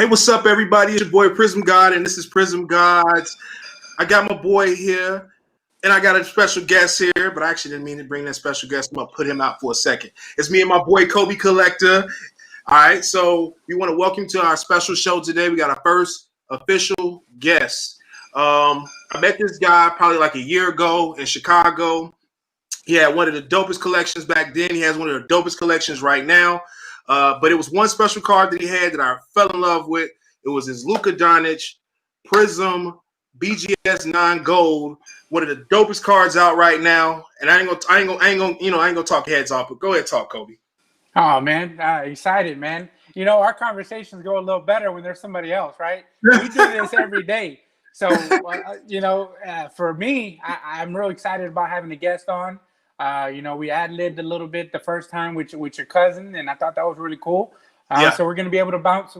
Hey, what's up, everybody? It's your boy Prism God, and this is Prism Gods. I got my boy here, and I got a special guest here, but I actually didn't mean to bring that special guest. I'm going to put him out for a second. It's me and my boy Kobe Collector. All right, so we want to welcome you to our special show today. We got our first official guest. I met this guy probably like a year ago in Chicago. He had one of the dopest collections back then. He has one of the dopest collections right now. But it was one special card that he had that I fell in love with. It was his Luka Doncic Prism BGS 9 Gold, one of the dopest cards out right now. And I ain't gonna talk heads off, but go ahead, talk, Kobe. Oh man, excited, man. You know, our conversations go a little better when there's somebody else, right? We do this every day. So, for me, I'm real excited about having a guest on. We ad-libbed a little bit the first time with your cousin, and I thought that was really cool. So we're gonna be able to bounce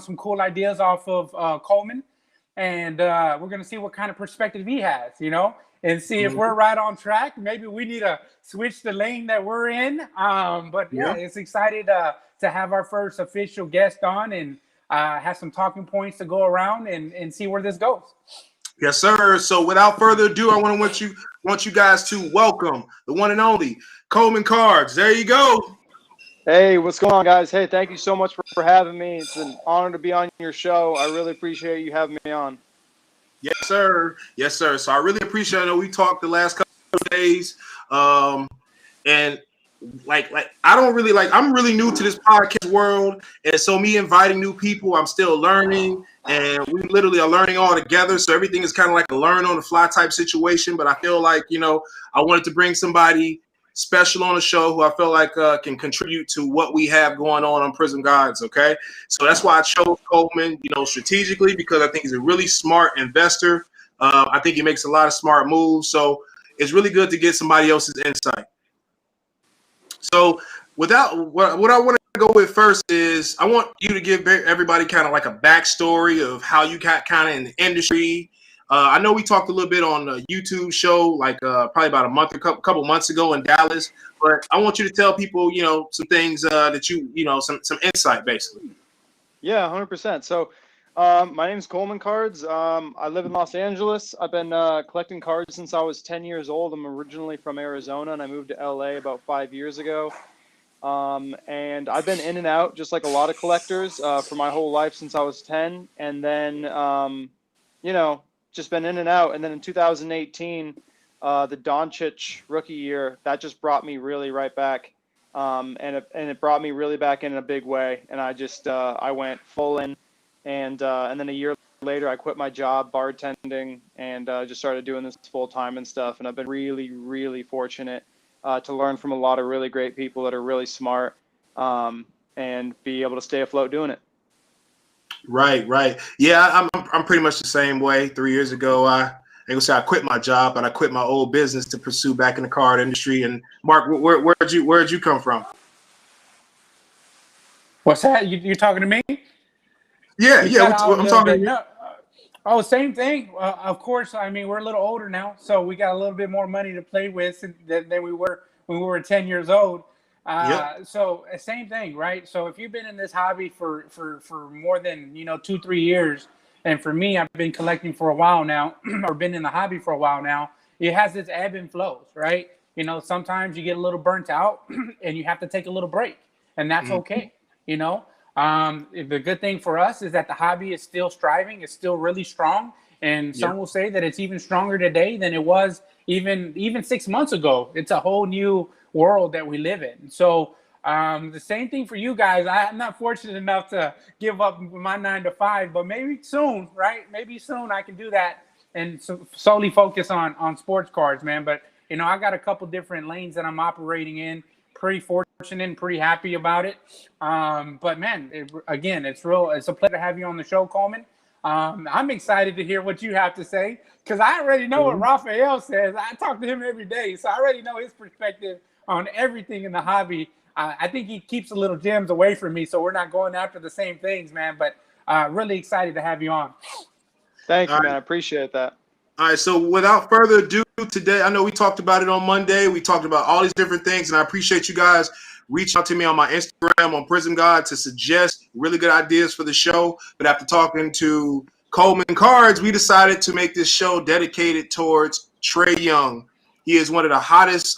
some cool ideas off of Coleman, and we're gonna see what kind of perspective he has, and see if we're right on track. Maybe we need to switch the lane that we're in. It's excited to have our first official guest on and have some talking points to go around and see where this goes. Yes, sir. So without further ado, I want you guys to welcome the one and only ColemanCards. There you go. Hey, what's going on, guys? Hey, thank you so much for having me. It's an honor to be on your show. I really appreciate you having me on. Yes, sir. Yes, sir. So I really appreciate it. I know we talked the last couple of days. And I'm really new to this podcast world. And so me inviting new people, I'm still learning, and we literally are learning all together. So everything is kind of like a learn on the fly type situation. But I feel like, I wanted to bring somebody special on the show who I feel like can contribute to what we have going on Prism Gods. Okay. So that's why I chose Coleman, strategically, because I think he's a really smart investor. I think he makes a lot of smart moves. So it's really good to get somebody else's insight. So what I want to go with first is I want you to give everybody kind of like a backstory of how you got kind of in the industry. I know we talked a little bit on a YouTube show, probably about a couple months ago in Dallas, but I want you to tell people, some things that some insight basically. Yeah, 100%. So my name is ColemanCards. I live in Los Angeles. I've been collecting cards since I was 10 years old. I'm originally from Arizona, and I moved to LA about 5 years ago. And I've been in and out, just like a lot of collectors, for my whole life since I was 10. And then, just been in and out. And then in 2018, the Doncic rookie year, that just brought me really right back. And it brought me really back in a big way. And I went full in. And then a year later, I quit my job bartending and just started doing this full time and stuff. And I've been really, really fortunate to learn from a lot of really great people that are really smart and be able to stay afloat doing it. Right. Yeah, I'm pretty much the same way. 3 years ago, I ain't gonna say I quit my job, but I quit my old business to pursue back in the card industry. And Mark, where'd you come from? What's that? You talking to me? Yeah. I'm talking. No. Same thing. Of course. I mean, we're a little older now, so we got a little bit more money to play with than we were when we were 10 years old. So same thing, right? So if you've been in this hobby for more than 2-3 years, and for me, I've been collecting for a while now, or been in the hobby for a while now. It has its ebb and flows, right? Sometimes you get a little burnt out, and you have to take a little break, and that's okay. The good thing for us is that the hobby is still striving. It's still really strong. And some will say that it's even stronger today than it was even 6 months ago. It's a whole new world that we live in. So the same thing for you guys. I'm not fortunate enough to give up my 9 to 5, but maybe soon, right? Maybe soon I can do that and solely focus on sports cards, man. But, I got a couple different lanes that I'm operating in. Pretty fortunate and pretty happy about it. But man, it's a pleasure to have you on the show, Coleman. I'm excited to hear what you have to say because I already know what Raphael says. I talk to him every day, so I already know his perspective on everything in the hobby. I think he keeps a little gems away from me, so we're not going after the same things, man. But really excited to have you on. Thank you, man. I appreciate that. All right, so without further ado, today, I know we talked about it on Monday. We talked about all these different things, and I appreciate you guys reach out to me on my Instagram on Prism God to suggest really good ideas for the show. But after talking to ColemanCards, we decided to make this show dedicated towards Trae Young. He is one of the hottest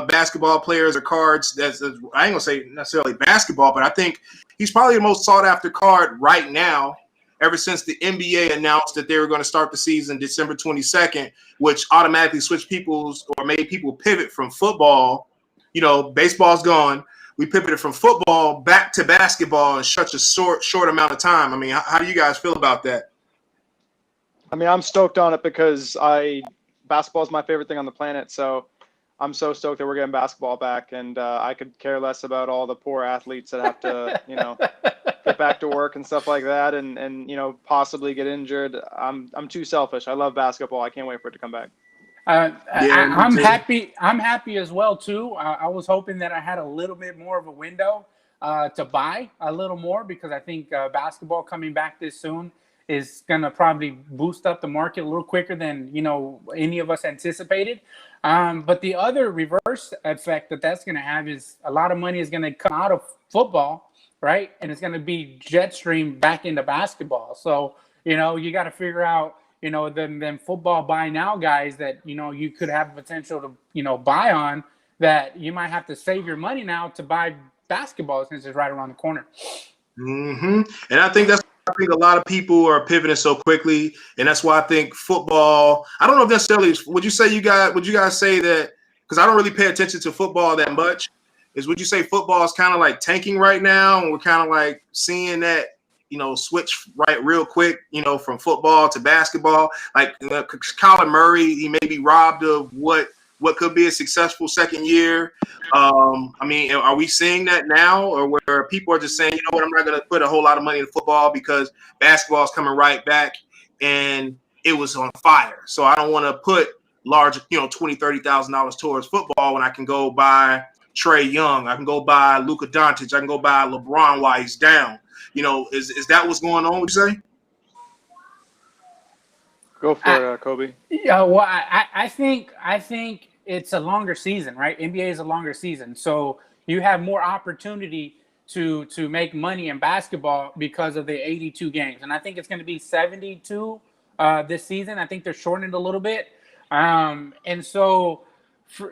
basketball players or cards. I ain't gonna say necessarily basketball, but I think he's probably the most sought after card right now. Ever since the NBA announced that they were going to start the season December 22nd, which automatically switched people's or made people pivot from football. You know, baseball's gone. We pivoted from football back to basketball in such a short amount of time. I mean, how do you guys feel about that? I mean, I'm stoked on it because basketball is my favorite thing on the planet. So I'm so stoked that we're getting basketball back, and I could care less about all the poor athletes that have to, get back to work and stuff like that, and possibly get injured. I'm too selfish. I love basketball. I can't wait for it to come back. I'm happy. I'm happy as well too. I was hoping that I had a little bit more of a window to buy a little more, because I think basketball coming back this soon is going to probably boost up the market a little quicker than any of us anticipated. But the other reverse effect that's going to have is a lot of money is going to come out of football, right? And it's going to be jet stream back into basketball. So, you got to figure out, them football buy now guys that, you could have potential to, buy on, that you might have to save your money now to buy basketball since it's right around the corner. Mm-hmm. And I think a lot of people are pivoting so quickly, and that's why I think football. I don't know if necessarily. Would you guys say that? Because I don't really pay attention to football that much. Would you say football is kind of like tanking right now, and we're kind of like seeing that switch right real quick, from football to basketball? Like Kyler Murray, he may be robbed of what could be a successful second year. I mean, are we seeing that now, or where people are just saying, I'm not going to put a whole lot of money in football because basketball is coming right back and it was on fire. So I don't want to put large, $20,000, $30,000 towards football when I can go buy Trae Young, I can go buy Luka Doncic, I can go buy LeBron while he's down. Is that what's going on, would you say? Go for it, Kobe. Yeah, well, I think it's a longer season, right? NBA is a longer season, so you have more opportunity to make money in basketball because of the 82 games, and I think it's going to be 72 this season. I think they're shortening it a little bit, and so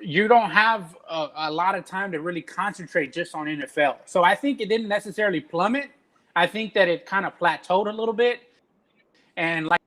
you don't have a lot of time to really concentrate just on NFL. So I think it didn't necessarily plummet. I think that it kind of plateaued a little bit, and like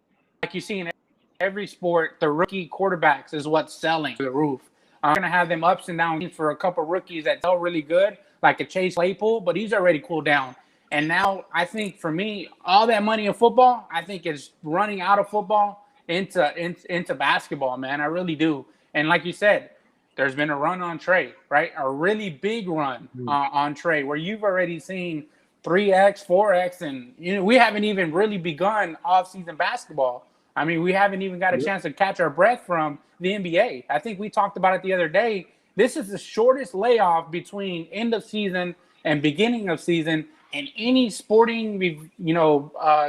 you see in every sport, the rookie quarterbacks is what's selling to the roof. I'm going to have them ups and downs for a couple rookies that sell really good, like a Chase Claypool, but he's already cooled down. And now I think for me, all that money in football, I think is running out of football into basketball, man. I really do. And like you said, there's been a run on Trae, right? A really big run on Trae, where you've already seen 3X, 4X, and we haven't even really begun off-season basketball. I mean, we haven't even got a chance to catch our breath from the NBA. I think we talked about it the other day. This is the shortest layoff between end of season and beginning of season in any sporting,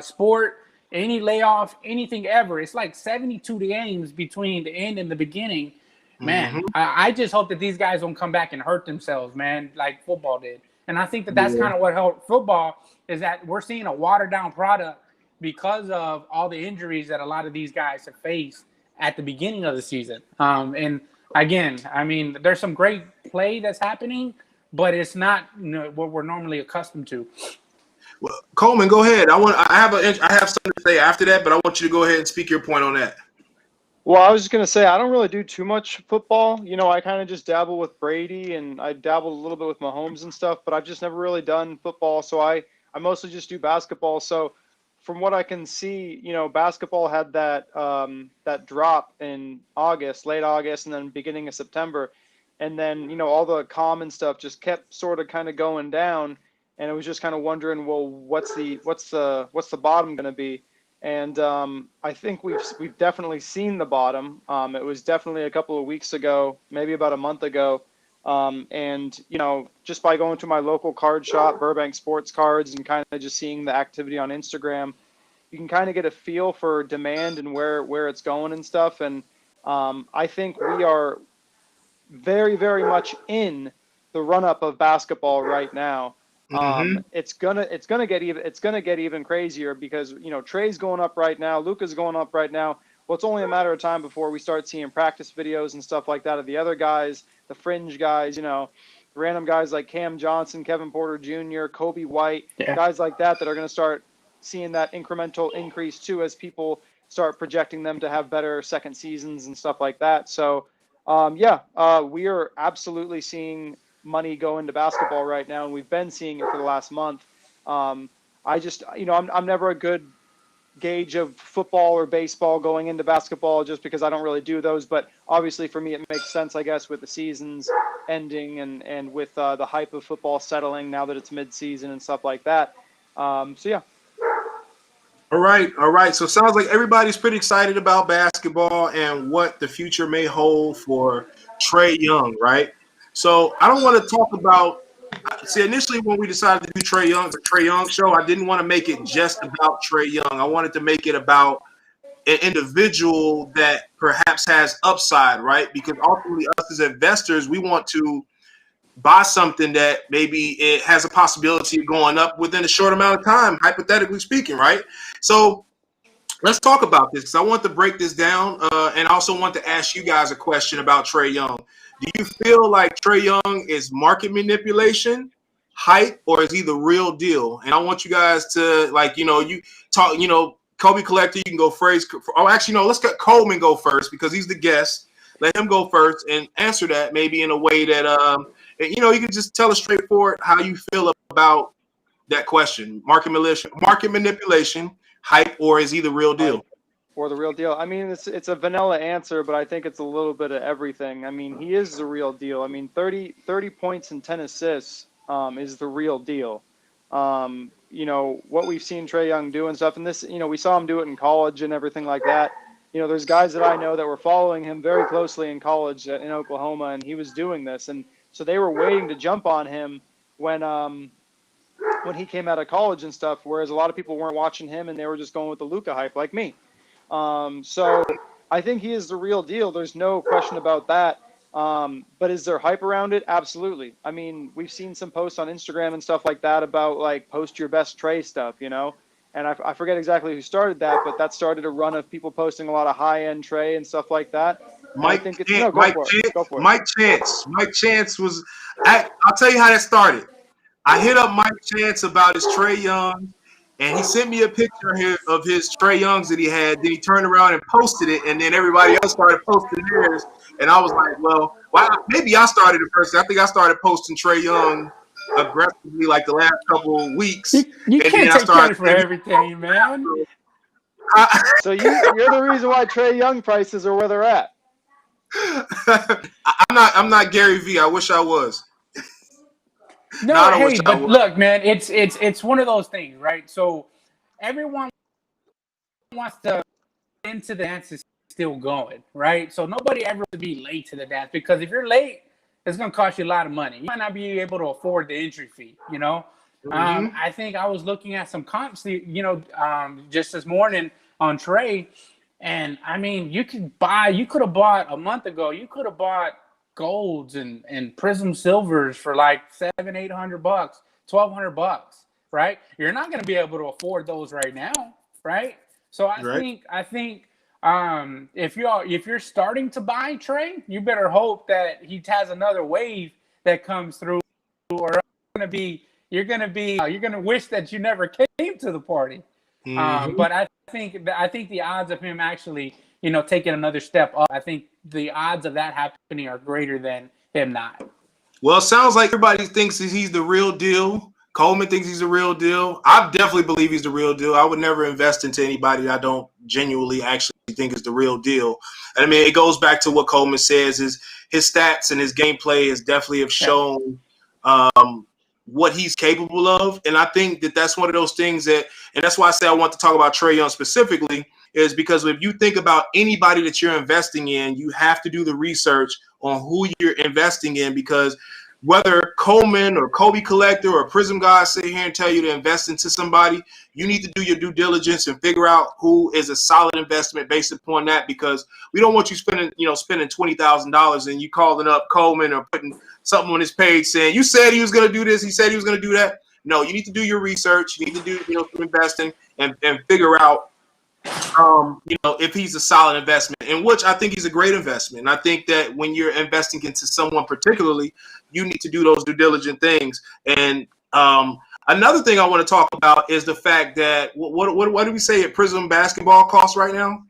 sport, any layoff, anything ever. It's like 72 games between the end and the beginning. Man, I just hope that these guys don't come back and hurt themselves, man, like football did. And I think that's kind of what helped football, is that we're seeing a watered-down product because of all the injuries that a lot of these guys have faced at the beginning of the season. And again, I mean, there's some great play that's happening, but it's not what we're normally accustomed to. Well, Coleman, go ahead. I have something to say after that, but I want you to go ahead and speak your point on that. Well, I was just going to say, I don't really do too much football. I kind of just dabble with Brady, and I dabbled a little bit with Mahomes and stuff, but I've just never really done football. So I mostly just do basketball. So from what I can see, basketball had that drop in August, late August, and then beginning of September. And then, all the common stuff just kept sort of kind of going down. And it was just kind of wondering, well, what's the bottom going to be? And I think we've definitely seen the bottom. It was definitely a couple of weeks ago, maybe about a month ago. And, just by going to my local card shop, Burbank Sports Cards, and kind of just seeing the activity on Instagram, you can kind of get a feel for demand and where it's going and stuff. And I think we are very, very much in run up of basketball right now. It's gonna get even crazier because Trae's going up right now, Luka's going up right now. Well, it's only a matter of time before we start seeing practice videos and stuff like that of the other guys, the fringe guys, random guys like Cam Johnson, Kevin Porter Jr., Kobe White, guys like that are going to start seeing that incremental increase too as people start projecting them to have better second seasons and stuff like that. So, we are absolutely seeing money go into basketball right now, and we've been seeing it for the last month. I'm never a good gauge of football or baseball going into basketball just because I don't really do those. But obviously for me, it makes sense, I guess, with the seasons ending and with the hype of football settling now that it's mid-season and stuff like that. All right. So it sounds like everybody's pretty excited about basketball and what the future may hold for Trae Young, right? So I don't want to talk about – see, initially when we decided to do Trae Young show, I didn't want to make it just about Trae Young. I wanted to make it about an individual that perhaps has upside, right? Because ultimately us as investors, we want to buy something that maybe it has a possibility of going up within a short amount of time, hypothetically speaking, right? So let's talk about this because I want to break this down and I also want to ask you guys a question about Trae Young. Do you feel like Trae Young is market manipulation, hype, or is he the real deal? And I want you guys to, you talk, Kobe Collector, you can go first. Oh, actually, no, let's get Coleman go first because he's the guest. Let him go first and answer that maybe in a way that, you can just tell us straightforward how you feel about that question. Market manipulation, hype, or is he the real deal? Or the real deal. I mean, it's a vanilla answer, but I think it's a little bit of everything. I mean, he is the real deal. I mean, 30 points and 10 assists is the real deal. What we've seen Trae Young do and stuff, and this, we saw him do it in college and everything like that. There's guys that I know that were following him very closely in college in Oklahoma, and he was doing this. And so they were waiting to jump on him when he came out of college and stuff, whereas a lot of people weren't watching him and they were just going with the Luka hype like me. So I think he is the real deal. There's no question about that. But is there hype around it? Absolutely. I mean, we've seen some posts on Instagram and stuff like that about post your best Trae stuff, and I forget exactly who started that, but that started a run of people posting a lot of high-end Trae and stuff like that. Mike Chance was, I'll tell you how that started. I hit up Mike Chance about his Trae Young. And he sent me a picture of his Trae Youngs that he had. Then he turned around and posted it, and then everybody else started posting theirs. And I was like, well, maybe I started it first. I think I started posting Trae Young aggressively the last couple of weeks. You can't take credit for everything, man. So you're the reason why Trae Young prices are where they're at. I'm not Gary V. I wish I was. Look, man, it's one of those things, right? So everyone wants to into the dance is still going, right? So nobody ever to be late to the dance because if you're late, it's going to cost you a lot of money. You might not be able to afford the entry fee, I think I was looking at some comps, just this morning on Trae, and I mean, you could have bought a month ago, you could have bought golds and prism silvers for $700-800, $1,200, right? You're not going to be able to afford those right now, right? So I think if you're starting to buy Trae, you better hope that he has another wave that comes through, or you're gonna wish that you never came to the party. But I think the odds of him actually taking another step up, I think the odds of that happening are greater than him not. Well, it sounds like everybody thinks he's the real deal. Coleman thinks he's the real deal. I definitely believe he's the real deal. I would never invest into anybody that I don't genuinely actually think is the real deal. And I mean, it goes back to what Coleman says is his stats and his gameplay is definitely have shown what he's capable of. And I think that's one of those things and that's why I say I want to talk about Trae Young specifically, is because if you think about anybody that you're investing in, you have to do the research on who you're investing in, because whether Coleman or Kobe Collector or Prism guys sit here and tell you to invest into somebody, you need to do your due diligence and figure out who is a solid investment based upon that, because we don't want you spending $20,000 and you calling up Coleman or putting something on his page saying, you said he was going to do this, he said he was going to do that. No, you need to do your research. You need to do some investing and figure out if he's a solid investment, in which I think he's a great investment. And I think that when you're investing into someone particularly, you need to do those due diligent things. And another thing I want to talk about is the fact that what do we say at Prism basketball costs right now?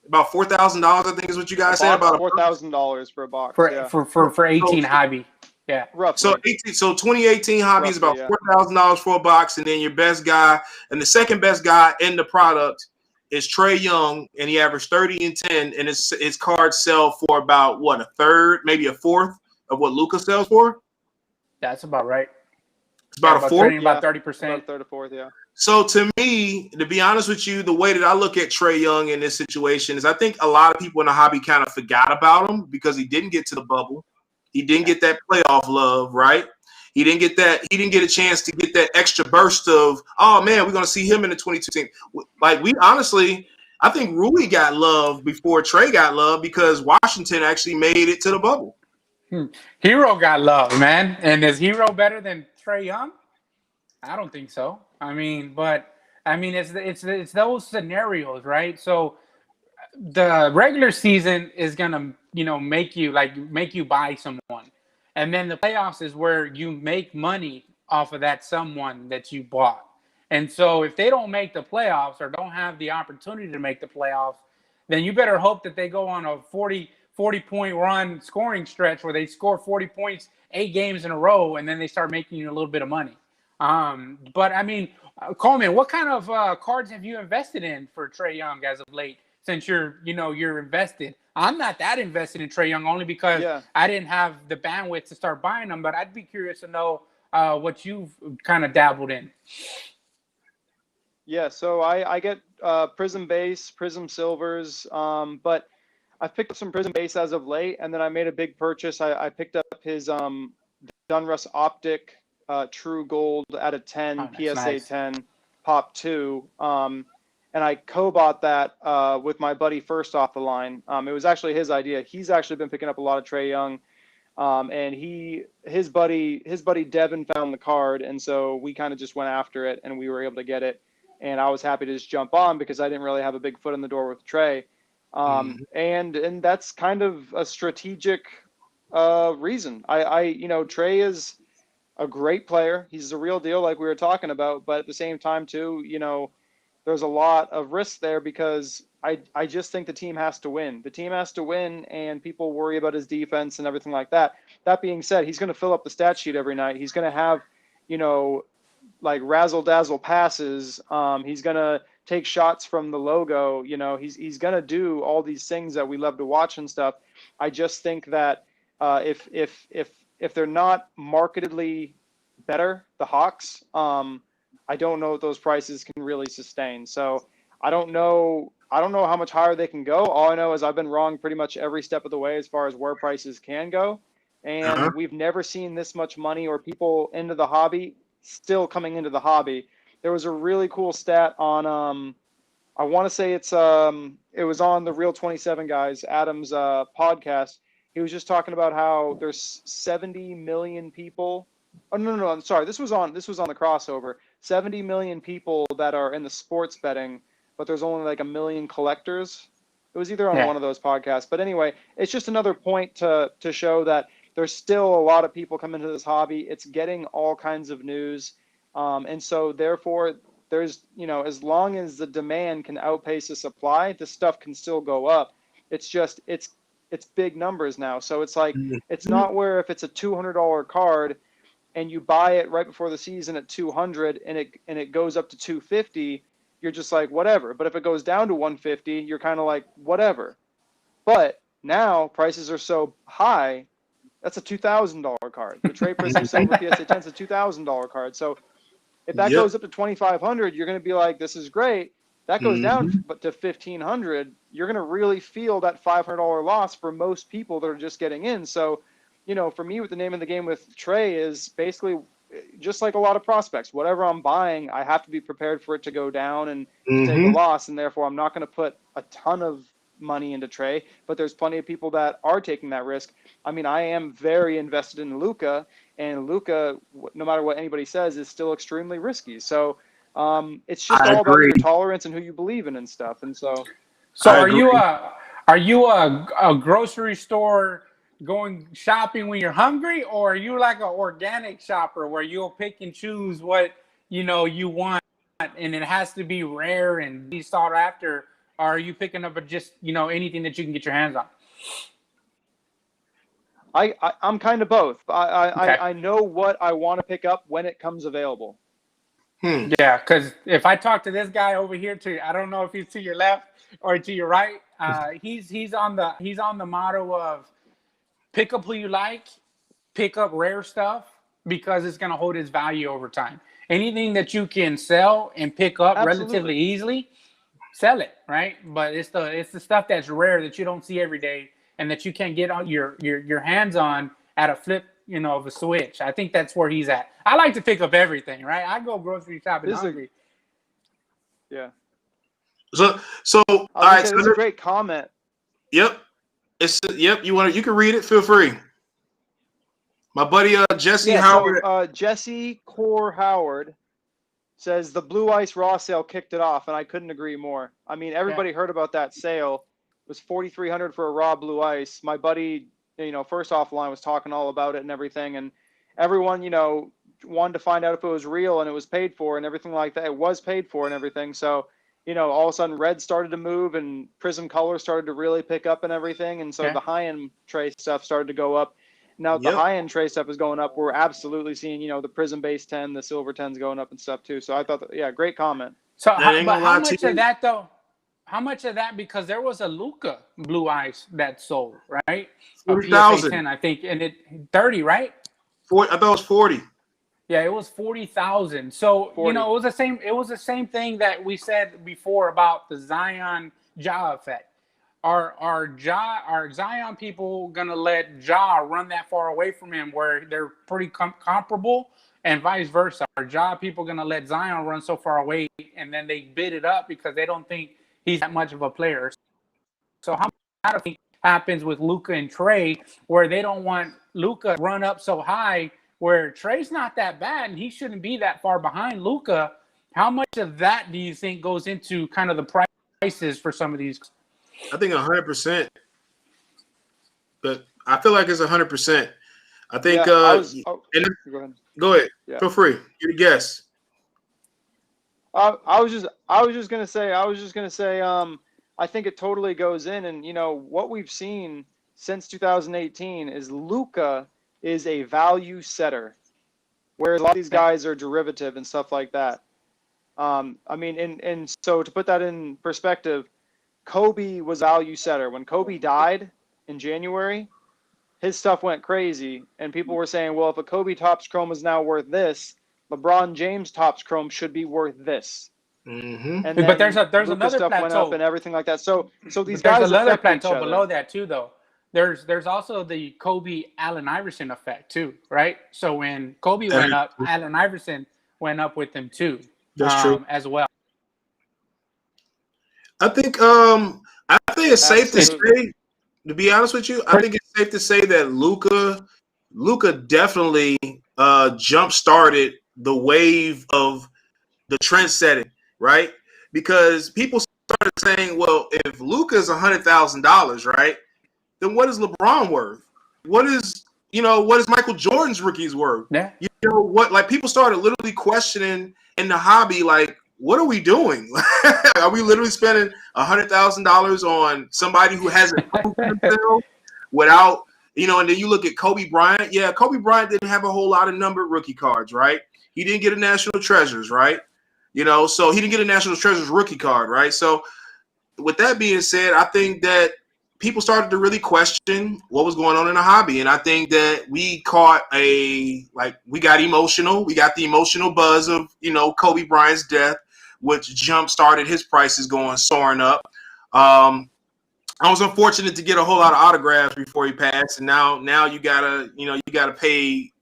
About $4,000, I think is what you guys said. About $4,000 for a box. For 18 hobby. Yeah. Roughly. So 2018 hobby is about $4,000 for a box, and then your best guy and the second best guy in the product is Trae Young, and he averaged 30 and 10, and his cards sell for about a third, maybe a fourth of what Luka sells for. That's about right. It's about a fourth, about 30%, about a third or fourth, yeah. So to me, to be honest with you, the way that I look at Trae Young in this situation is I think a lot of people in the hobby kind of forgot about him because he didn't get to the bubble. He didn't get that playoff love, right? He didn't get that. He didn't get a chance to get that extra burst of, oh man, we're gonna see him in the 22 team. Like I think Rui got love before Trae got love because Washington actually made it to the bubble. Hero got love, man. And is Hero better than Trae Young? I don't think so. It's those scenarios, right? So the regular season is gonna, make you buy someone. And then the playoffs is where you make money off of that someone that you bought. And so if they don't make the playoffs or don't have the opportunity to make the playoffs, then you better hope that they go on a 40-point run scoring stretch where they score 40 points 8 games in a row, and then they start making you a little bit of money. But I mean, Coleman, what kind of cards have you invested in for Trae Young as of late? Since you're invested. I'm not that invested in Trae Young only because I didn't have the bandwidth to start buying them. But I'd be curious to know what you've kind of dabbled in. Yeah, so I get Prism Base, Prism Silvers, but I've picked up some Prism Base as of late, and then I made a big purchase. I picked up his Donruss Optic True Gold out of 10, PSA nice. 10, Pop 2. And I co-bought that with my buddy first off the line. It was actually his idea. He's actually been picking up a lot of Trae Young, and his buddy Devin found the card, and so we kind of just went after it, and we were able to get it. And I was happy to just jump on because I didn't really have a big foot in the door with Trae, and that's kind of a strategic reason. Trae is a great player. He's a real deal, like we were talking about, but at the same time too, there's a lot of risk there because I just think the team has to win. The team has to win, and people worry about his defense and everything like that. That being said, he's going to fill up the stat sheet every night. He's going to have, like razzle-dazzle passes. He's going to take shots from the logo. He's going to do all these things that we love to watch and stuff. I just think that if they're not marketedly better, the Hawks, I don't know if those prices can really sustain. So I don't know how much higher they can go. All I know is I've been wrong pretty much every step of the way as far as where prices can go. And we've never seen this much money or people into the hobby still coming into the hobby. There was a really cool stat on, I want to say it was on the Real 27 guys, Adam's podcast. He was just talking about how there's 70 million people. Oh, no, I'm sorry. This was on the crossover. 70 million people that are in the sports betting, but there's only like 1 million collectors. It was either on one of those podcasts. But anyway, it's just another point to show that there's still a lot of people coming into this hobby. It's getting all kinds of news. And so therefore there's, as long as the demand can outpace the supply, the stuff can still go up. It's just, it's big numbers now. So it's like, it's not where if it's a $200 card and you buy it right before the season at 200 and it goes up to 250, you're just like, whatever. But if it goes down to 150, you're kind of like, whatever. But now prices are so high, that's a $2,000 card. The Trae Prism Silver PSA 10 is a $2,000 card. So if that goes up to 2,500, you're going to be like, this is great. That goes down but to 1,500, you're going to really feel that $500 loss for most people that are just getting in. So for me, with the name of the game with Trae is basically just like a lot of prospects. Whatever I'm buying, I have to be prepared for it to go down and to take a loss, and therefore I'm not going to put a ton of money into Trae, but there's plenty of people that are taking that risk. I mean, I am very invested in Luka, and Luka, no matter what anybody says, is still extremely risky. So it's just all about your tolerance and who you believe in and stuff. And so are you a grocery store going shopping when you're hungry, or are you like an organic shopper where you'll pick and choose what you want, and it has to be rare and be sought after? Or are you picking up just anything that you can get your hands on? I'm kind of both. I know what I want to pick up when it comes available. Yeah, because if I talk to this guy over here, I don't know if he's to your left or to your right. He's on the motto of pick up who you like, pick up rare stuff, because it's going to hold its value over time. Anything that you can sell and pick up relatively easily, sell it, right? But it's the stuff that's rare that you don't see every day and that you can't get on your hands on at a flip, of a switch. I think that's where he's at. I like to pick up everything, right? I go grocery shopping hungry. Yeah. So all right. This is a great comment. Yep. You can read it. Feel free. My buddy Jesse Howard. So, Jesse Core Howard says the Blue Ice Raw sale kicked it off, and I couldn't agree more. I mean, everybody heard about that sale. It was $4,300 for a raw Blue Ice. My buddy, first offline was talking all about it and everything, and everyone, wanted to find out if it was real and it was paid for and everything like that. It was paid for and everything. So, all of a sudden red started to move and Prism color started to really pick up and everything, and so the high-end Trae stuff started to go up. Now the high-end Trae stuff is going up. We're absolutely seeing, the Prism base 10, the Silver 10s going up and stuff too. So I thought, great comment. So how much of that though? How much of that? Because there was a Luka Blue Ice that sold, right? 40,000, I think, and it 30, right? 40. I thought it was 40. Yeah, it was 40,000. So 40. it was the same. It was the same thing that we said before about the Zion Ja effect. Are Zion people gonna let Ja run that far away from him where they're pretty comparable, and vice versa? Are Ja people gonna let Zion run so far away and then they bid it up because they don't think he's that much of a player? So how much happens with Luka and Trae where they don't want Luka run up so high where Trae's not that bad and he shouldn't be that far behind Luka? How much of that do you think goes into kind of the prices for some of these? I think 100%. But I feel like it's 100%. I think. Go ahead. Go ahead. Yeah. Feel free. You're the guest. I was just gonna say. I think it totally goes in, and what we've seen since 2018 is Luka is a value setter, whereas a lot of these guys are derivative and stuff like that. I mean, and so to put that in perspective, Kobe was a value setter. When Kobe died in January, his stuff went crazy, and people were saying, well, if a Kobe Topps Chrome is now worth this, LeBron James Topps Chrome should be worth this. Mm-hmm. And then but there's Luka another stuff plateau went up and everything like that. So these guys there's another affect plateau each below other. that too, though. There's also the Kobe Allen Iverson effect too, right? So when Kobe went up, Allen Iverson went up with him too. That's true as well. I think it's safe to say, to be honest with you, I think it's safe to say that Luka definitely jump started the wave of the trend setting, right? Because people started saying, well, if Luka is $100,000, right, then what is LeBron worth? What is Michael Jordan's rookies worth? Yeah. Like people started literally questioning in the hobby, like, what are we doing? Are we literally spending $100,000 on somebody who hasn't proven themselves without, and then you look at Kobe Bryant. Yeah, Kobe Bryant didn't have a whole lot of numbered rookie cards, right? He didn't get a National Treasures, right? So he didn't get a National Treasures rookie card, right? So with that being said, I think that people started to really question what was going on in the hobby. And I think that we we got emotional. We got the emotional buzz of, Kobe Bryant's death, which jump started his prices soaring up. I was unfortunate to get a whole lot of autographs before he passed, and now you gotta pay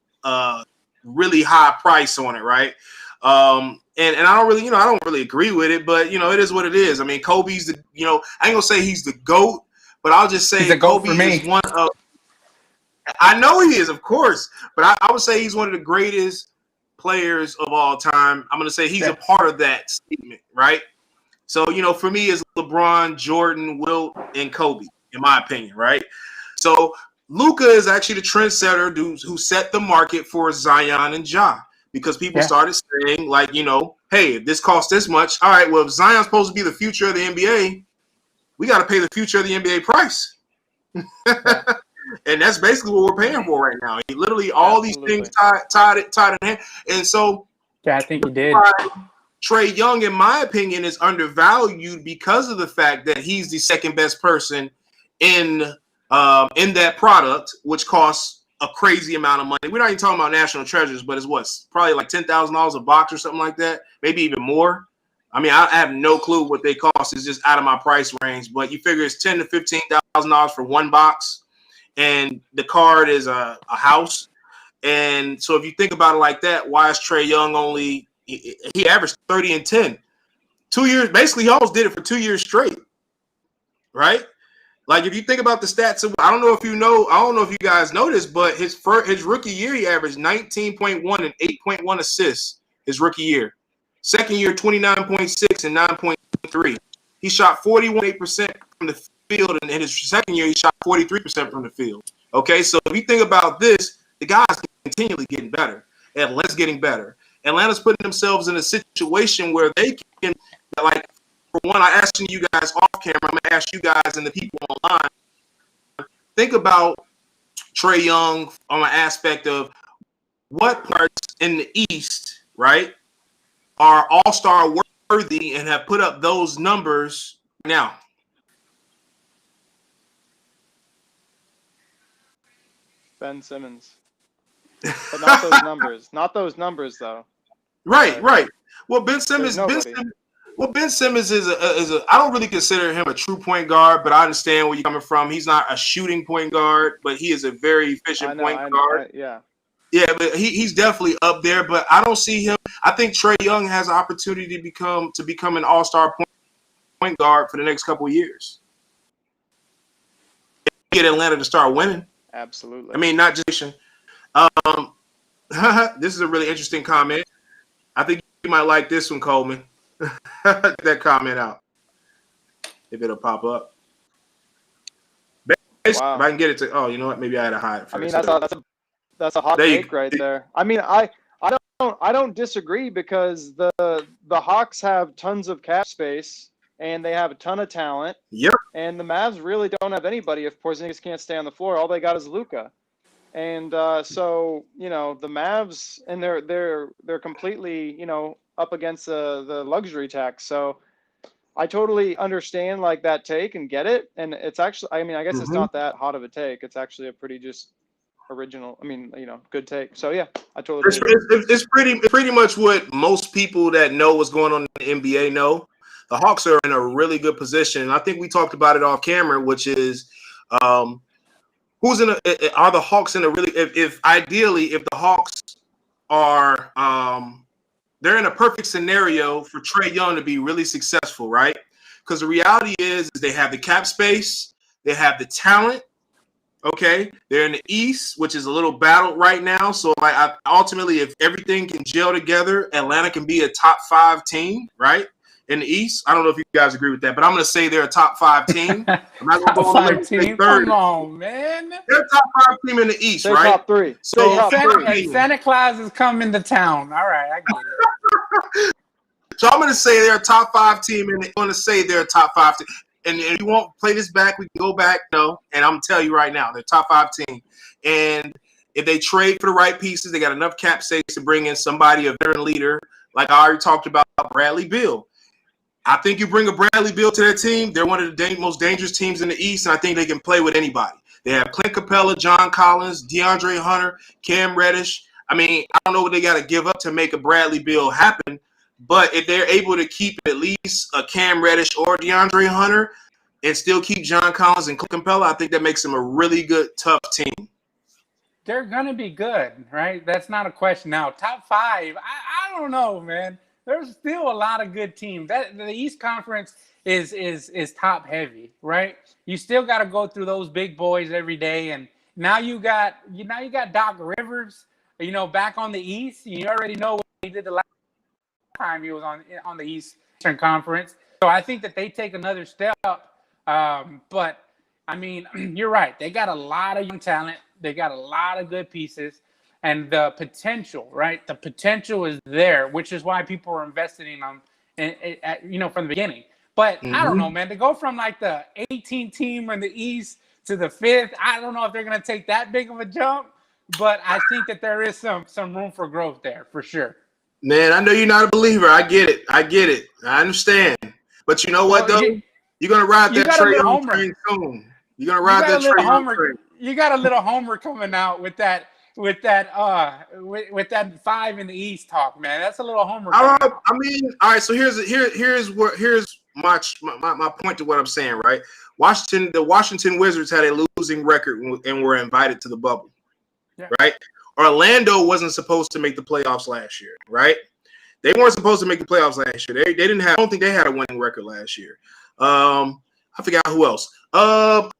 really high price on it, right? And I don't really agree with it, but it is what it is. I mean, Kobe's I ain't gonna say he's the GOAT, but I'll just He's say a goat Kobe for me. is one of. I know he is, of course, but I would say he's one of the greatest players of all time. I'm gonna say he's a part of that statement, right? So, for me, it's LeBron, Jordan, Wilt, and Kobe, in my opinion, right? So, Luka is actually the trendsetter who set the market for Zion and Ja, because people started saying, like, hey, if this costs this much, all right, well, if Zion's supposed to be the future of the NBA, we got to pay the future of the NBA price. And that's basically what we're paying for right now. Literally, all these things tied in hand. And so, I think he did. Trae Young, in my opinion, is undervalued because of the fact that he's the second best person in that product, which costs a crazy amount of money. We're not even talking about national treasures, but it's probably like $10,000 a box or something like that, maybe even more. I mean, I have no clue what they cost. It's just out of my price range, but you figure it's $10,000 to $15,000 for one box, and the card is a house. And so if you think about it like that, why is Trae Young only? He averaged 30 and 10. 2 years, basically, he almost did it for 2 years straight, right? Like, if you think about the stats, I don't know if you guys know this, but his rookie year, he averaged 19.1 and 8.1 assists his rookie year. Second year, 29.6 and 9.3. He shot 41% from the field, and in his second year, he shot 43% from the field. Okay, so if you think about this, the guy's continually getting better. Atlanta's getting better. Atlanta's putting themselves in a situation where they can, like, for one, I asked you guys off camera, I'm going to ask you guys and the people online, think about Trae Young on an aspect of what parts in the East, right, are all-star worthy and have put up those numbers now. Ben Simmons. But not those numbers. Not those numbers, though. Right. Well, Ben Simmons is a I don't really consider him a true point guard, but I understand where you're coming from. He's not a shooting point guard, but he is a very efficient point guard. Yeah, but he's definitely up there, but I don't see him. I think Trae Young has an opportunity to become an all-star point guard for the next couple of years. Get Atlanta to start winning. Absolutely. I mean, not just this is a really interesting comment. I think you might like this one, Coleman. That comment out. If it'll pop up. Basically, wow. If I can get it to, you know what? Maybe I had to hide it first. I mean, that's a hot take right there. I mean, I don't disagree, because the Hawks have tons of cap space and they have a ton of talent. Yep. And the Mavs really don't have anybody if Porzingis can't stay on the floor. All they got is Luka. And so, the Mavs, and they're completely, up against the luxury tax. So I totally understand, like, that take and get it. And it's actually, I mean, I guess it's not that hot of a take. It's actually a pretty just original, good take. So yeah, I totally agree. It's pretty much what most people that know what's going on in the NBA know. The Hawks are in a really good position. And I think we talked about it off camera, which is are the Hawks in a really, if the Hawks are they're in a perfect scenario for Trae Young to be really successful, right? Because the reality is they have the cap space, they have the talent. Okay, they're in the East, which is a little battled right now. So, ultimately, if everything can gel together, Atlanta can be a top 5 team, right? In the East, I don't know if you guys agree with that, but I'm going to say they're a top 5 team. I'm not going to go top 5 team. Come on, man. They're a top 5 team in the East, they're right? Top 3. So Santa Claus is coming to town. All right, I get it. So I'm going to say they're a top 5 team, and they're going to say they're a top 5 team. And if you won't play this back, we can go back. No, and I'm going to tell you right now, they're top 5 team. And if they trade for the right pieces, they got enough cap space to bring in somebody, a veteran leader, like I already talked about, Bradley Beal. I think you bring a Bradley Beal to their team, they're one of the most dangerous teams in the East, and I think they can play with anybody. They have Clint Capella, John Collins, DeAndre Hunter, Cam Reddish. I mean, I don't know what they got to give up to make a Bradley Beal happen, but if they're able to keep at least a Cam Reddish or DeAndre Hunter, and still keep John Collins and Capella, I think that makes them a really good, tough team. They're going to be good, right? That's not a question. Now, top 5, I don't know, man. There's still a lot of good teams. The East Conference is top heavy, right? You still got to go through those big boys every day, and now you got Doc Rivers, back on the East. You already know what he did the last time he was on the Eastern Conference. So I think that they take another step. But I mean, you're right. They got a lot of young talent. They got a lot of good pieces, and the potential, right? The potential is there, which is why people are investing in them, from the beginning. But I don't know, man. To go from like the 18th team in the East to the 5th, I don't know if they're going to take that big of a jump. But I think that there is some room for growth there for sure. Man, I know you're not a believer. I get it. I understand. But you know what, though? You're going to ride that Trae Young train soon. You're going to ride that Trae Young train. You got a little homer coming out with that 5 in the East talk, man. That's a little homer. I mean, all right. So here's my point to what I'm saying, right? The Washington Wizards had a losing record and were invited to the bubble, right? Orlando wasn't supposed to make the playoffs last year, right? They weren't supposed to make the playoffs last year. They didn't have. I don't think they had a winning record last year. I forgot who else. The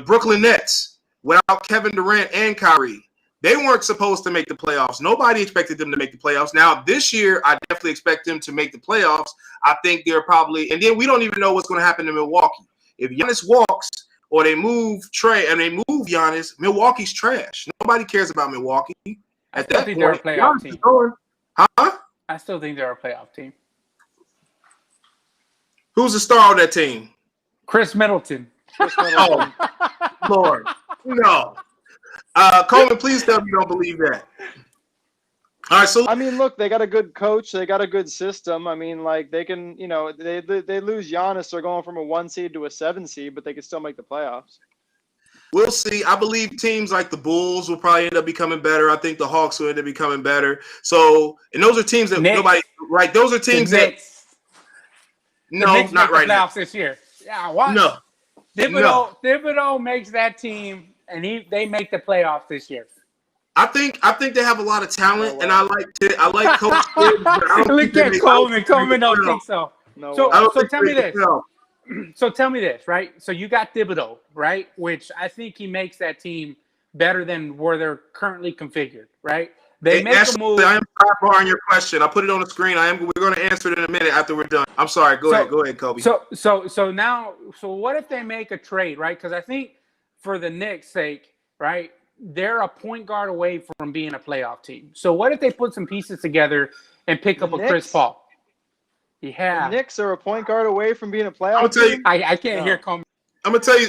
Brooklyn Nets without Kevin Durant and Kyrie. They weren't supposed to make the playoffs. Nobody expected them to make the playoffs. Now, this year, I definitely expect them to make the playoffs. I think they're probably – and then we don't even know what's going to happen to Milwaukee. If Giannis walks or they move Trae and they move Giannis, Milwaukee's trash. Nobody cares about Milwaukee. At that point, they're a playoff team. Huh? I still think they're a playoff team. Who's the star on that team? Chris Middleton. Oh, Lord. No. Coleman, please tell me you don't believe that. All right, so I mean, look, they got a good coach, they got a good system. I mean, like they can, they lose Giannis, they're going from a 1 seed to a 7 seed, but they can still make the playoffs. We'll see. I believe teams like the Bulls will probably end up becoming better. I think the Hawks will end up becoming better. So, and those are teams that Knicks. Nobody, right? Those are teams that. No, the Knicks not right now. Playoffs this year. Yeah, what? No. Thibodeau makes that team, and they make the playoffs this year. I think they have a lot of talent, and I like Coach. Look at Coleman. Coleman don't think so. So tell me this. So tell me this, right? So you got Thibodeau, right? Which I think he makes that team better than where they're currently configured, right? They make a move. I am sidebarring your question. I put it on the screen. We're going to answer it in a minute after we're done. I'm sorry. Go ahead, Kobe. So what if they make a trade, right? Because I think for the Knicks' sake, right, they're a point guard away from being a playoff team. So what if they put some pieces together and pick up a Chris Paul? Yeah. The Knicks are a point guard away from being a playoff team? I can't hear Coleman. I'm gonna tell you,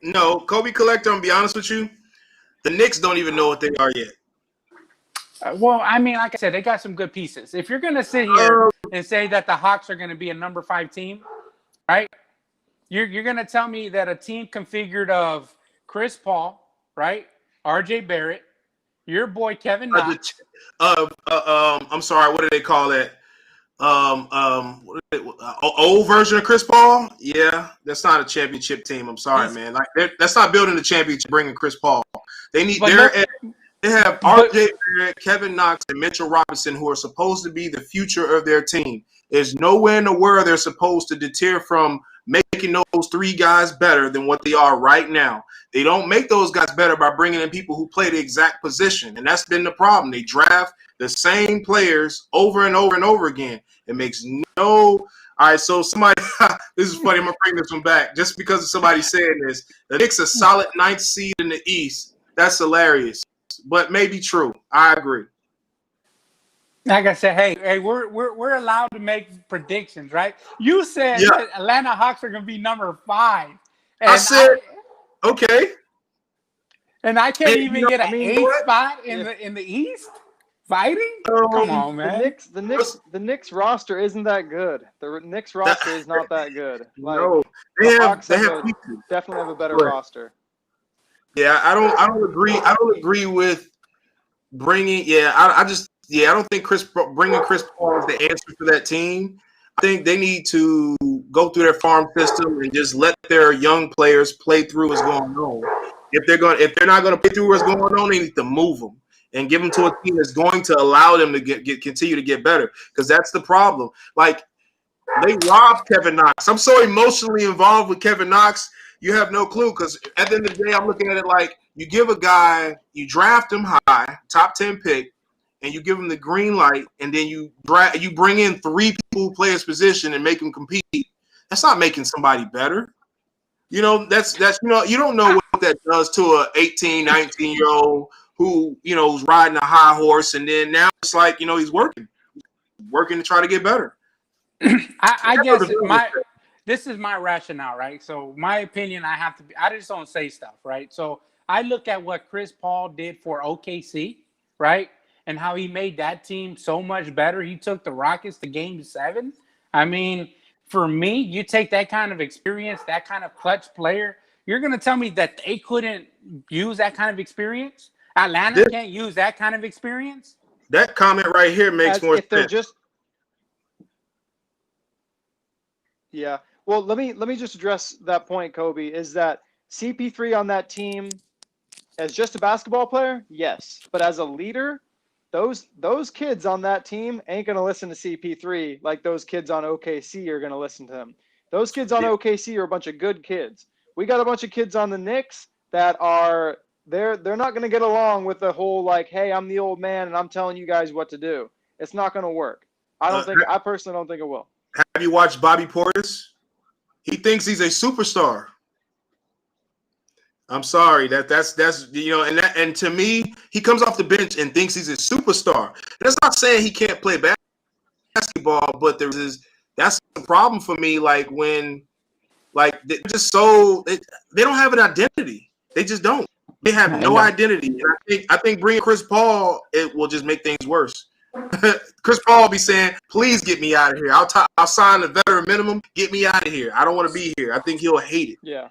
no, Kobe Collector, I'm gonna be honest with you. The Knicks don't even know what they are yet. Well, I mean, like I said, they got some good pieces. If you're going to sit here and say that the Hawks are going to be a number 5 team, right? You're going to tell me that a team configured of Chris Paul, right? RJ Barrett, your boy Kevin Knox. I'm sorry, what do they call that? Old version of Chris Paul? Yeah, that's not a championship team. I'm sorry, man. Like that's not building the championship. Bringing Chris Paul, they have RJ Barrett, Kevin Knox, and Mitchell Robinson, who are supposed to be the future of their team. There's nowhere in the world they're supposed to deter from making those 3 guys better than what they are right now. They don't make those guys better by bringing in people who play the exact position, and that's been the problem. They draft the same players over and over and over again. It makes no – all right, so somebody – this is funny. I'm going to bring this one back just because of somebody saying this. The Knicks a solid 9th seed in the East. That's hilarious, but maybe true. I agree. Like I said, hey, we're allowed to make predictions, right? You said that Atlanta Hawks are going to be number 5. And I said, okay. And I can't even get an 8th spot in the East? Fighting? Come on, man. The Knicks roster isn't that good. The Knicks roster is not that good. Like, no, they definitely have a better roster. Yeah, I don't agree. I don't agree with bringing. I don't think bringing Chris Paul is the answer for that team. I think they need to go through their farm system and just let their young players play through what's going on. If they're not going to play through what's going on, they need to move them and give them to a team that's going to allow them to continue to get better. Because that's the problem. Like, they robbed Kevin Knox. I'm so emotionally involved with Kevin Knox. You have no clue. Because at the end of the day, I'm looking at it like you give a guy, you draft him high, top 10 pick, and you give him the green light, and then you bring in 3 people who play his position and make them compete. That's not making somebody better. You know, that's you don't know what that does to a 18, 19-year-old who, who's riding a high horse, and then now it's like, he's working to try to get better. I guess this is my rationale, right? So my opinion, I just don't say stuff, right? So I look at what Chris Paul did for OKC, right? And how he made that team so much better. He took the Rockets to Game 7. I mean, for me, you take that kind of experience, that kind of clutch player, you're going to tell me that they couldn't use that kind of experience? Atlanta can't use that kind of experience? That comment right here makes more sense. Yeah. Well, let me just address that point, Kobe, is that CP3 on that team as just a basketball player? Yes. But as a leader, those kids on that team ain't going to listen to CP3 like those kids on OKC are going to listen to him. Those kids on OKC are a bunch of good kids. We got a bunch of kids on the Knicks that are they're not going to get along with the whole like, hey, I'm the old man and I'm telling you guys what to do. It's not going to work. I personally don't think it will. Have you watched Bobby Portis? He thinks he's a superstar. I'm sorry, that's and to me, he comes off the bench and thinks he's a superstar. That's not saying he can't play basketball, but that's the problem for me. Like when, like they're just they don't have an identity. They just don't. They have no identity. And I think bringing Chris Paul, it will just make things worse. Chris Paul will be saying, "Please get me out of here. I'll sign the veteran minimum. Get me out of here. I don't want to be here." I think he'll hate it. Yeah,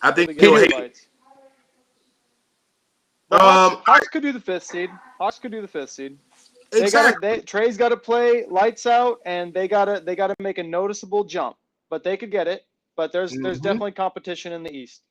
I think he'll hate it. Hawks could do the 5th seed. Hawks could do the 5th seed. Exactly. Trae's got to play lights out, and they gotta make a noticeable jump. But they could get it. But there's definitely competition in the East.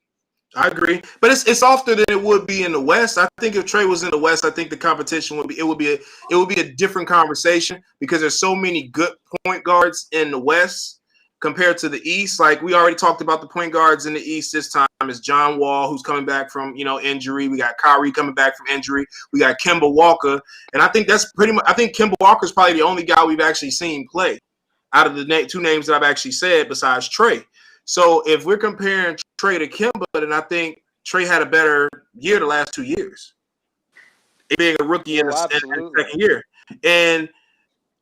I agree, but it's softer than it would be in the West. I think if Trae was in the West, I think the competition would be a different conversation because there's so many good point guards in the West compared to the East. Like we already talked about the point guards in the East this time. It's John Wall, who's coming back from injury. We got Kyrie coming back from injury. We got Kemba Walker, and I think that's pretty much. I think Kemba Walker is probably the only guy we've actually seen play out of the 2 names that I've actually said besides Trae. So if we're comparing Trae to Kemba, then I think Trae had a better year the last 2 years, being a rookie in the second year. And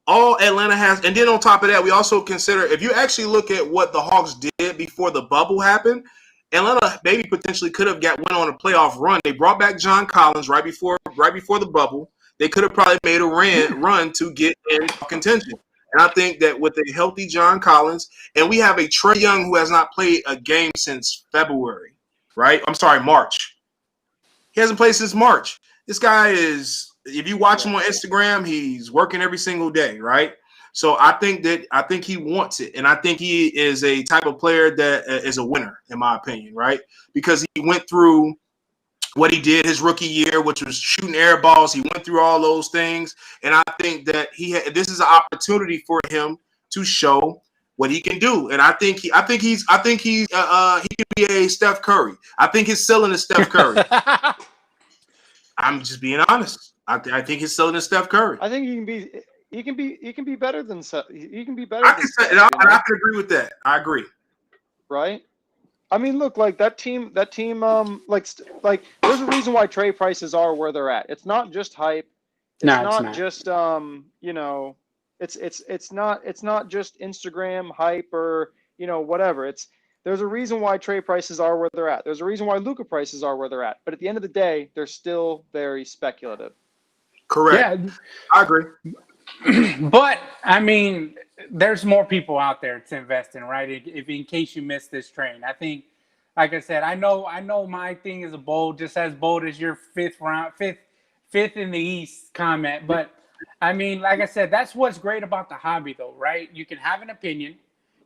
all Atlanta has, and then on top of that, we also consider, if you actually look at what the Hawks did before the bubble happened, Atlanta maybe potentially could have went on a playoff run. They brought back John Collins right before the bubble. They could have probably made a run to get in contention. And I think that with a healthy John Collins, and we have a Trae Young who has not played a game since February, right? I'm sorry, March. He hasn't played since March. This guy is, if you watch him on Instagram, he's working every single day, right? So I think he wants it. And I think he is a type of player that is a winner, in my opinion, right? Because he went through what he did his rookie year, which was shooting air balls. He went through all those things. And I think that this is an opportunity for him to show what he can do. And I think he can be a Steph Curry. I think his ceiling is Steph Curry. I'm just being honest. I think his ceiling is Steph Curry. I think he can be better than Steph. He can be better. I can agree with that. I agree. Right. I mean, look, like that team, like there's a reason why trade prices are where they're at. It's not just hype. It's not just it's not just Instagram hype or whatever. There's a reason why trade prices are where they're at. There's a reason why Luka prices are where they're at. But at the end of the day, they're still very speculative. Correct. Yeah. I agree. But I mean, there's more people out there to invest in, right? If in case you missed this train, I think, like I said, I know my thing is just as bold as your fifth in the East comment, but I mean, like I said, that's what's great about the hobby, though, right? You can have an opinion,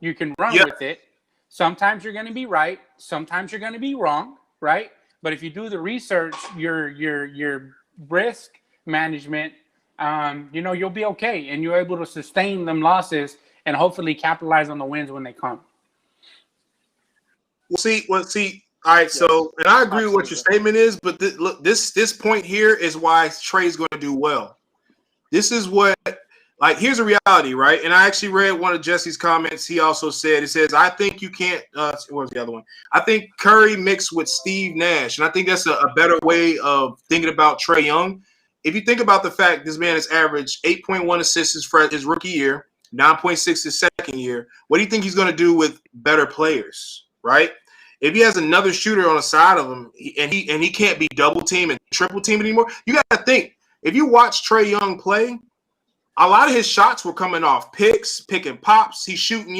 you can run with it. Sometimes you're going to be right, sometimes you're going to be wrong, right? But if you do the research, your risk management, you'll be okay, and you're able to sustain them losses and hopefully capitalize on the wins when they come. See. All right, so and I agree with what your statement is, but look, this point here is why Trae's going to do well. This is what, like, here's a reality, right? And I actually read one of Jesse's comments. He also said, it says, I think you can't, what was the other one? I think Curry mixed with Steve Nash. And I think that's a better way of thinking about Trae Young. If you think about the fact this man has averaged 8.1 assists his rookie year, 9.6 his second year, what do you think he's going to do with better players, right? If he has another shooter on the side of him and he can't be double team and triple team anymore, you got to think, if you watch Trae Young play, a lot of his shots were coming off picks, pick and pops. He's shooting,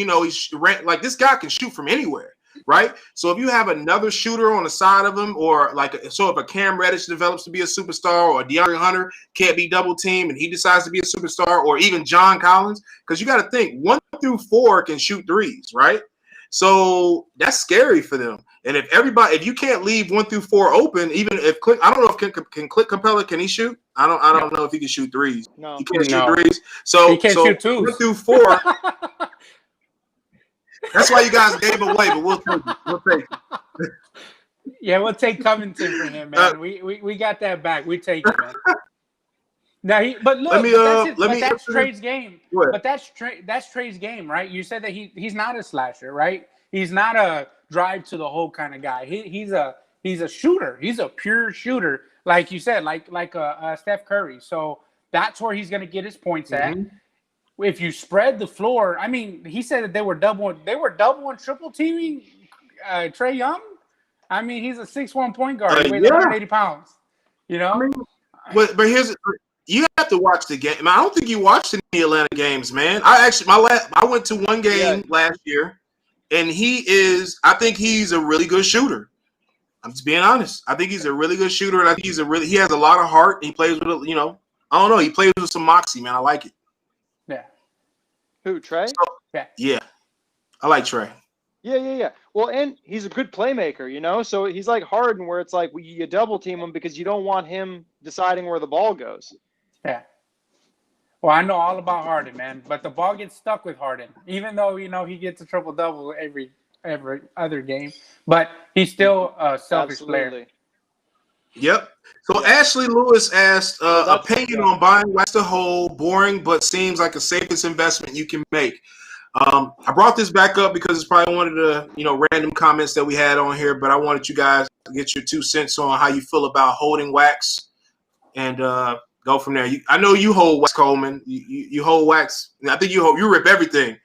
like this guy can shoot from anywhere, right? So if you have another shooter on the side of him, or if a Cam Reddish develops to be a superstar, or DeAndre Hunter can't be double team and he decides to be a superstar, or even John Collins, because you got to think 1 through 4 can shoot threes, right? So that's scary for them. And if you can't leave 1 through 4 open, even if Click, I don't know if can Click Capella, can he shoot? I don't know if he can shoot threes. No, he can't shoot threes. So he can't shoot twos. 1 through 4. That's why you guys gave away, but we'll take it. Yeah, we'll take Covington for him, man. We got that back. We take it, man. Now that's Trae's game. But that's Trae's game, right? You said that he's not a slasher, right? He's not a drive to the hole kind of guy. He's a shooter. He's a pure shooter, like you said, like Steph Curry. So that's where he's going to get his points at. If you spread the floor, I mean, he said that they were double and triple teaming Trae Young. I mean, he's a 6'1" point guard. He weighs 180 pounds. I mean, but here's. You have to watch the game. I don't think you watched any Atlanta games, man. I went to one game last year, and I think he's a really good shooter. I'm just being honest. I think he's a really good shooter, and I think he has a lot of heart. And he plays with, I don't know. He plays with some moxie, man. I like it. Yeah. Who, Trae? Yeah. I like Trae. Yeah. Well, and he's a good playmaker, So he's like Harden, where it's like you double team him because you don't want him deciding where the ball goes. Yeah. Well, I know all about Harden, man, but the ball gets stuck with Harden, even though he gets a triple double every other game. But he's still a selfish player. Yep. So Ashley Lewis asked opinion on buying wax to hold, boring, but seems like the safest investment you can make. I brought this back up because it's probably one of the random comments that we had on here, but I wanted you guys to get your 2 cents on how you feel about holding wax and go from there. I know you hold wax, Coleman. You hold wax. I think you rip everything.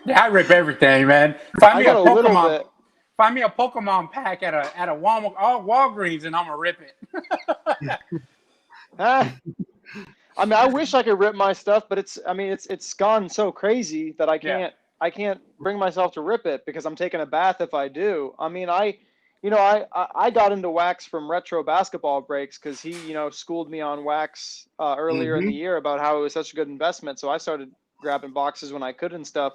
Yeah, I rip everything, man. Find me a Pokemon pack at a Walgreens, and I'm gonna rip it. I mean, I wish I could rip my stuff, but it's gone so crazy that I can't bring myself to rip it because I'm taking a bath if I do. I mean, I got into wax from Retro Basketball Breaks because he, schooled me on wax earlier in the year about how it was such a good investment. So I started grabbing boxes when I could and stuff.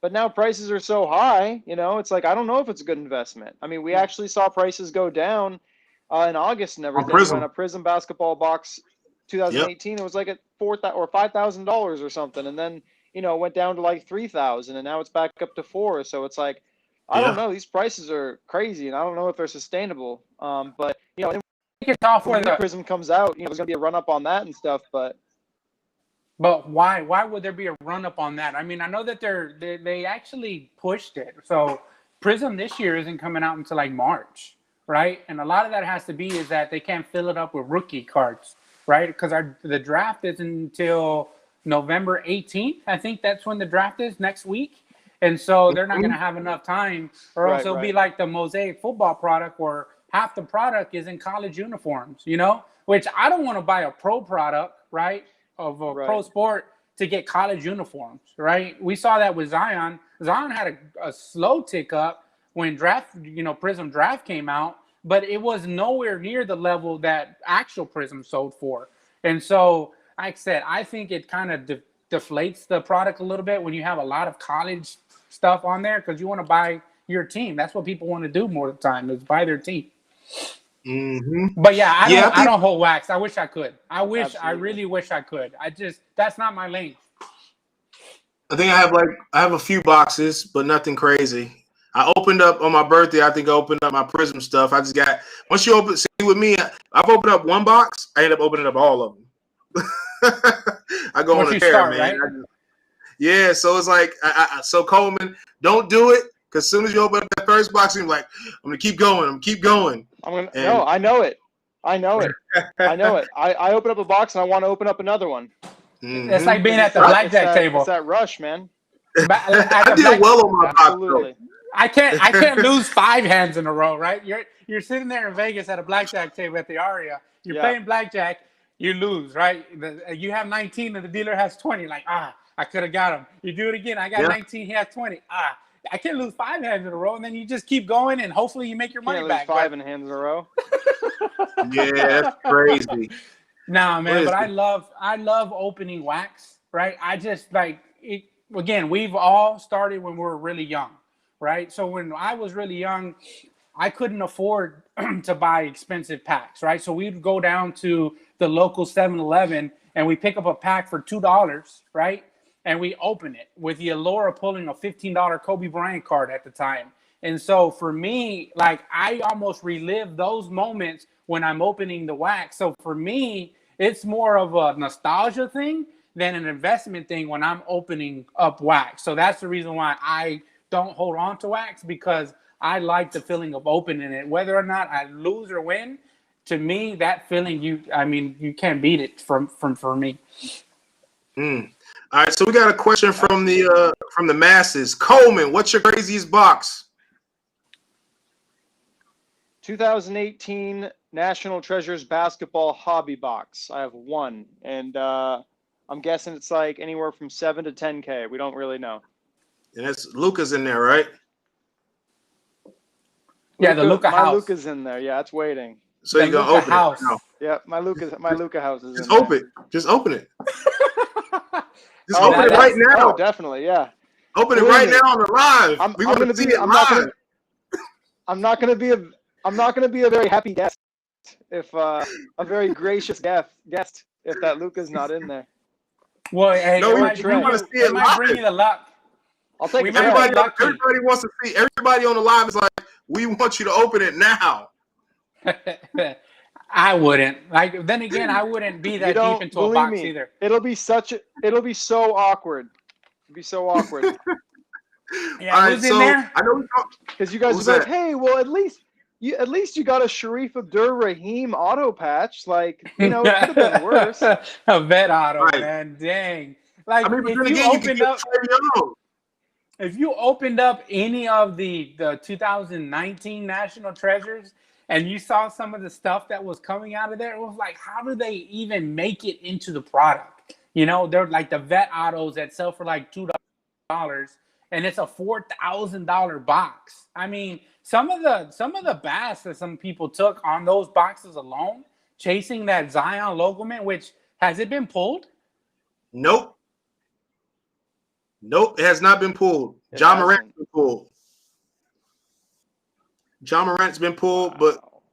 But now prices are so high, it's like I don't know if it's a good investment. I mean, we actually saw prices go down in August and everything when a Prism basketball box 2018 it was like at $4,000 or $5,000 or something, and then it went down to like $3,000, and now it's back up to $4,000. So it's like I don't know. These prices are crazy, and I don't know if they're sustainable. But it's off when the Prism comes out, there's gonna be a run up on that and stuff. But why would there be a run up on that? I mean, I know that they actually pushed it. So Prism this year isn't coming out until like March, right? And a lot of that has to be is that they can't fill it up with rookie cards, right? Because the draft is until November 18th. I think that's when the draft is next week. And so they're not going to have enough time, or else it'll be like the Mosaic football product where half the product is in college uniforms, which I don't want to buy a pro product, right, of a pro sport to get college uniforms, right? We saw that with Zion. Zion had a slow tick up when Prism draft came out, but it was nowhere near the level that actual Prism sold for. And so like I said, I think it kind of deflates the product a little bit when you have a lot of college stuff on there because you want to buy your team. That's what people want to do more of the time is buy their team. Mm-hmm. But yeah, I think, don't hold wax. I wish I could. I Absolutely. really wish I could. That's not my lane. I think I have a few boxes, but nothing crazy. I opened up on my birthday. I think I opened up my Prism stuff. I just got once you see with me, I've opened up one box. I end up opening up all of them. I go on a tear, man. Right? Yeah, so it's like so Coleman, don't do it because as soon as you open up that first box, you're like, I'm gonna keep going. No, I know it. I know it. I open up a box and I want to open up another one. Mm-hmm. It's like being at the blackjack table. It's that rush, man. I did well on my box. Though. I can't lose 5 hands in a row, right? You're sitting there in Vegas at a blackjack table at the Aria. You're playing blackjack, you lose, right? You have 19 and the dealer has 20. Like, I could have got him. You do it again. I got 19, he has 20. I can't lose 5 hands in a row, and then you just keep going, and hopefully you make your money back. Lose 5 hands in a row. Yeah, that's crazy. Nah, man, but I love opening wax, right? I just like it. Again, we've all started when we were really young, right? So when I was really young, I couldn't afford to buy expensive packs, right? So we'd go down to the local 7-Eleven and we pick up a pack for $2, right? And we open it with the allure of pulling a $15 Kobe Bryant card at the time. And so for me, like I almost relive those moments when I'm opening the wax. So for me, it's more of a nostalgia thing than an investment thing when I'm opening up wax. So that's the reason why I don't hold on to wax because I like the feeling of opening it. Whether or not I lose or win, to me, that feeling, you can't beat it for me. All right, so we got a question from the masses. Coleman, what's your craziest box? 2018 National Treasures Basketball Hobby Box. I have one, and I'm guessing it's like anywhere from 7 to 10K. We don't really know. And that's Luka's in there, right? Yeah, the Luka house. My Luka's in there. Yeah, it's waiting. So you're gonna open house. it? No. Yeah, my Luka house is Just in open there. it. Just open it. Just Oh, open it right now. Oh, definitely, yeah. Open it right now on the live. We want to see it live. I'm not gonna be a very happy guest if a very gracious guest if that Luka's not in there. Well, hey, no, we want to see it live. Bring you the luck. I'll take it. Everybody wants to see. Everybody on the live is like, we want you to open it now. I wouldn't. Like then again, I wouldn't be that deep into a box either. It'll be so awkward. It'll be so awkward. Yeah, who's in there? I know because you guys will be like, hey, well, at least you got a Sharif Abdur-Rahim auto patch. Like, it could have been worse. A vet auto, man. Dang. Like, if you opened up any of the 2019 National Treasures and you saw some of the stuff that was coming out of there, it was like, how do they even make it into the product? They're like the vet autos that sell for like $2, and it's a $4,000 box. I mean, some of the bass that some people took on those boxes alone, chasing that Zion Logoman, which has it been pulled? Nope, it has not been pulled. John Morant's been pulled. John Morant's been pulled,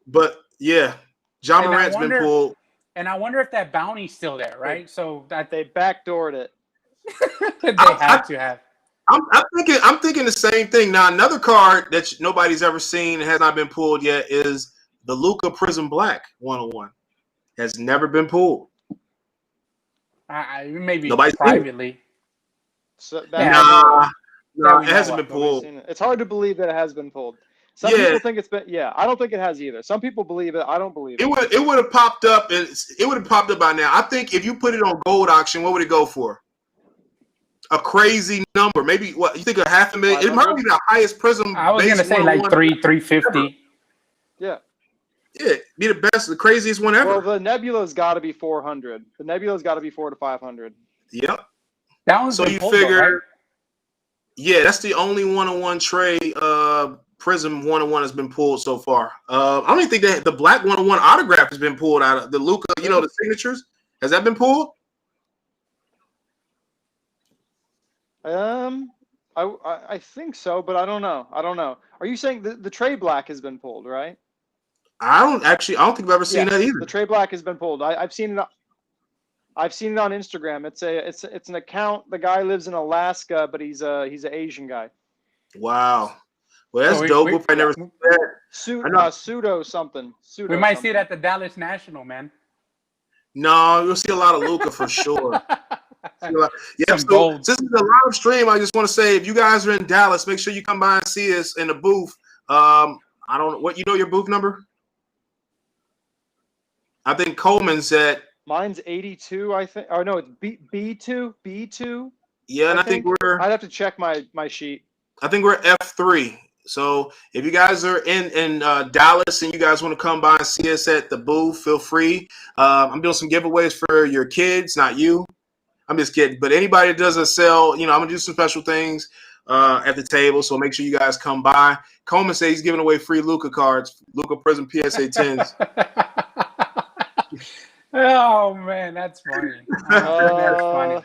but yeah, John Morant's been pulled. And I wonder if that bounty's still there, right? So that they backdoored it. They have to have. I'm thinking the same thing. Now, another card that nobody's ever seen and has not been pulled yet is the Luka Prism Black 101. Has never been pulled. Maybe privately. So no, it hasn't been pulled. It's hard to believe that it has been pulled. Some people think it's been. Yeah, I don't think it has either. Some people believe it. I don't believe it. It would have popped up, and it would have popped up by now. I think if you put it on gold auction, what would it go for? A crazy number, maybe what you think, $500,000? It might be the highest Prism. I was gonna say like $350. Yeah, be the best, the craziest one ever. Well, the Nebula's got to be 400. The Nebula's got to be 400 to 500. Yep. That one's so you figure, right? Yeah, that's the only one-on-one Trae Prism 101 has been pulled so far. I don't even think that the Black 101 autograph has been pulled out of the Luka. The signatures, has that been pulled? I think so, but I don't know. Are you saying the Trae Black has been pulled, right? I don't think I've ever seen Yes, that either. the Trae Black has been pulled. I've seen it. I've seen it on Instagram. It's an account. The guy lives in Alaska, but he's an Asian guy. Wow. Well, that's So dope. We'll probably never see that. Pseudo something. We might see it at the Dallas National, man. No, you'll see a lot of Luka for sure. Yeah, Some so gold. This is a live stream. I just want to say, if you guys are in Dallas, make sure you come by and see us in the booth. I don't know what your booth number. I think Coleman's at. Mine's 82, I think. Oh no, it's B2. B2. Yeah, and I think I'd have to check my sheet. I think we're F3. So if you guys are in Dallas and you guys want to come by and see us at the booth, feel free. I'm doing some giveaways for your kids, not you. I'm just kidding. But anybody that doesn't sell, I'm going to do some special things at the table. So make sure you guys come by. Coleman says he's giving away free Luka cards, Luka Prism PSA 10s. Oh, man, that's funny. That's funny.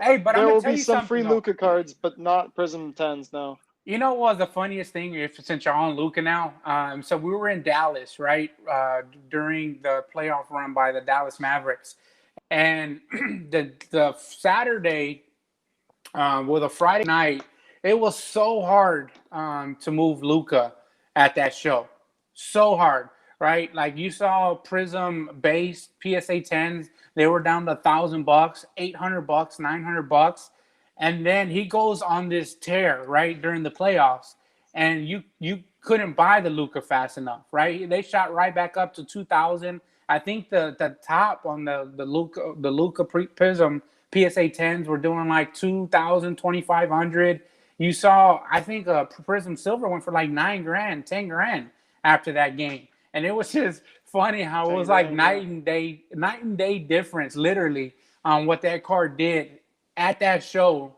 Hey, but there I'm will tell be you some free though. Luka cards, but not Prism 10s, no. You know what was the funniest thing, since you're on Luka now? So we were in Dallas, right, during the playoff run by the Dallas Mavericks. And the Saturday, the Friday night, it was so hard to move Luka at that show. So hard, right? Like you saw Prism base PSA 10s, they were down to $1,000, $800, $900. And then he goes on this tear, right, during the playoffs. And you couldn't buy the Luka fast enough, right? They shot right back up to 2,000. I think the top on the Luka Prism PSA 10s were doing like 2,000, 2,500. You saw, I think Prism Silver went for like $9,000, $10,000 after that game. And it was just funny how it was like night and day difference, literally, on what that card did at that show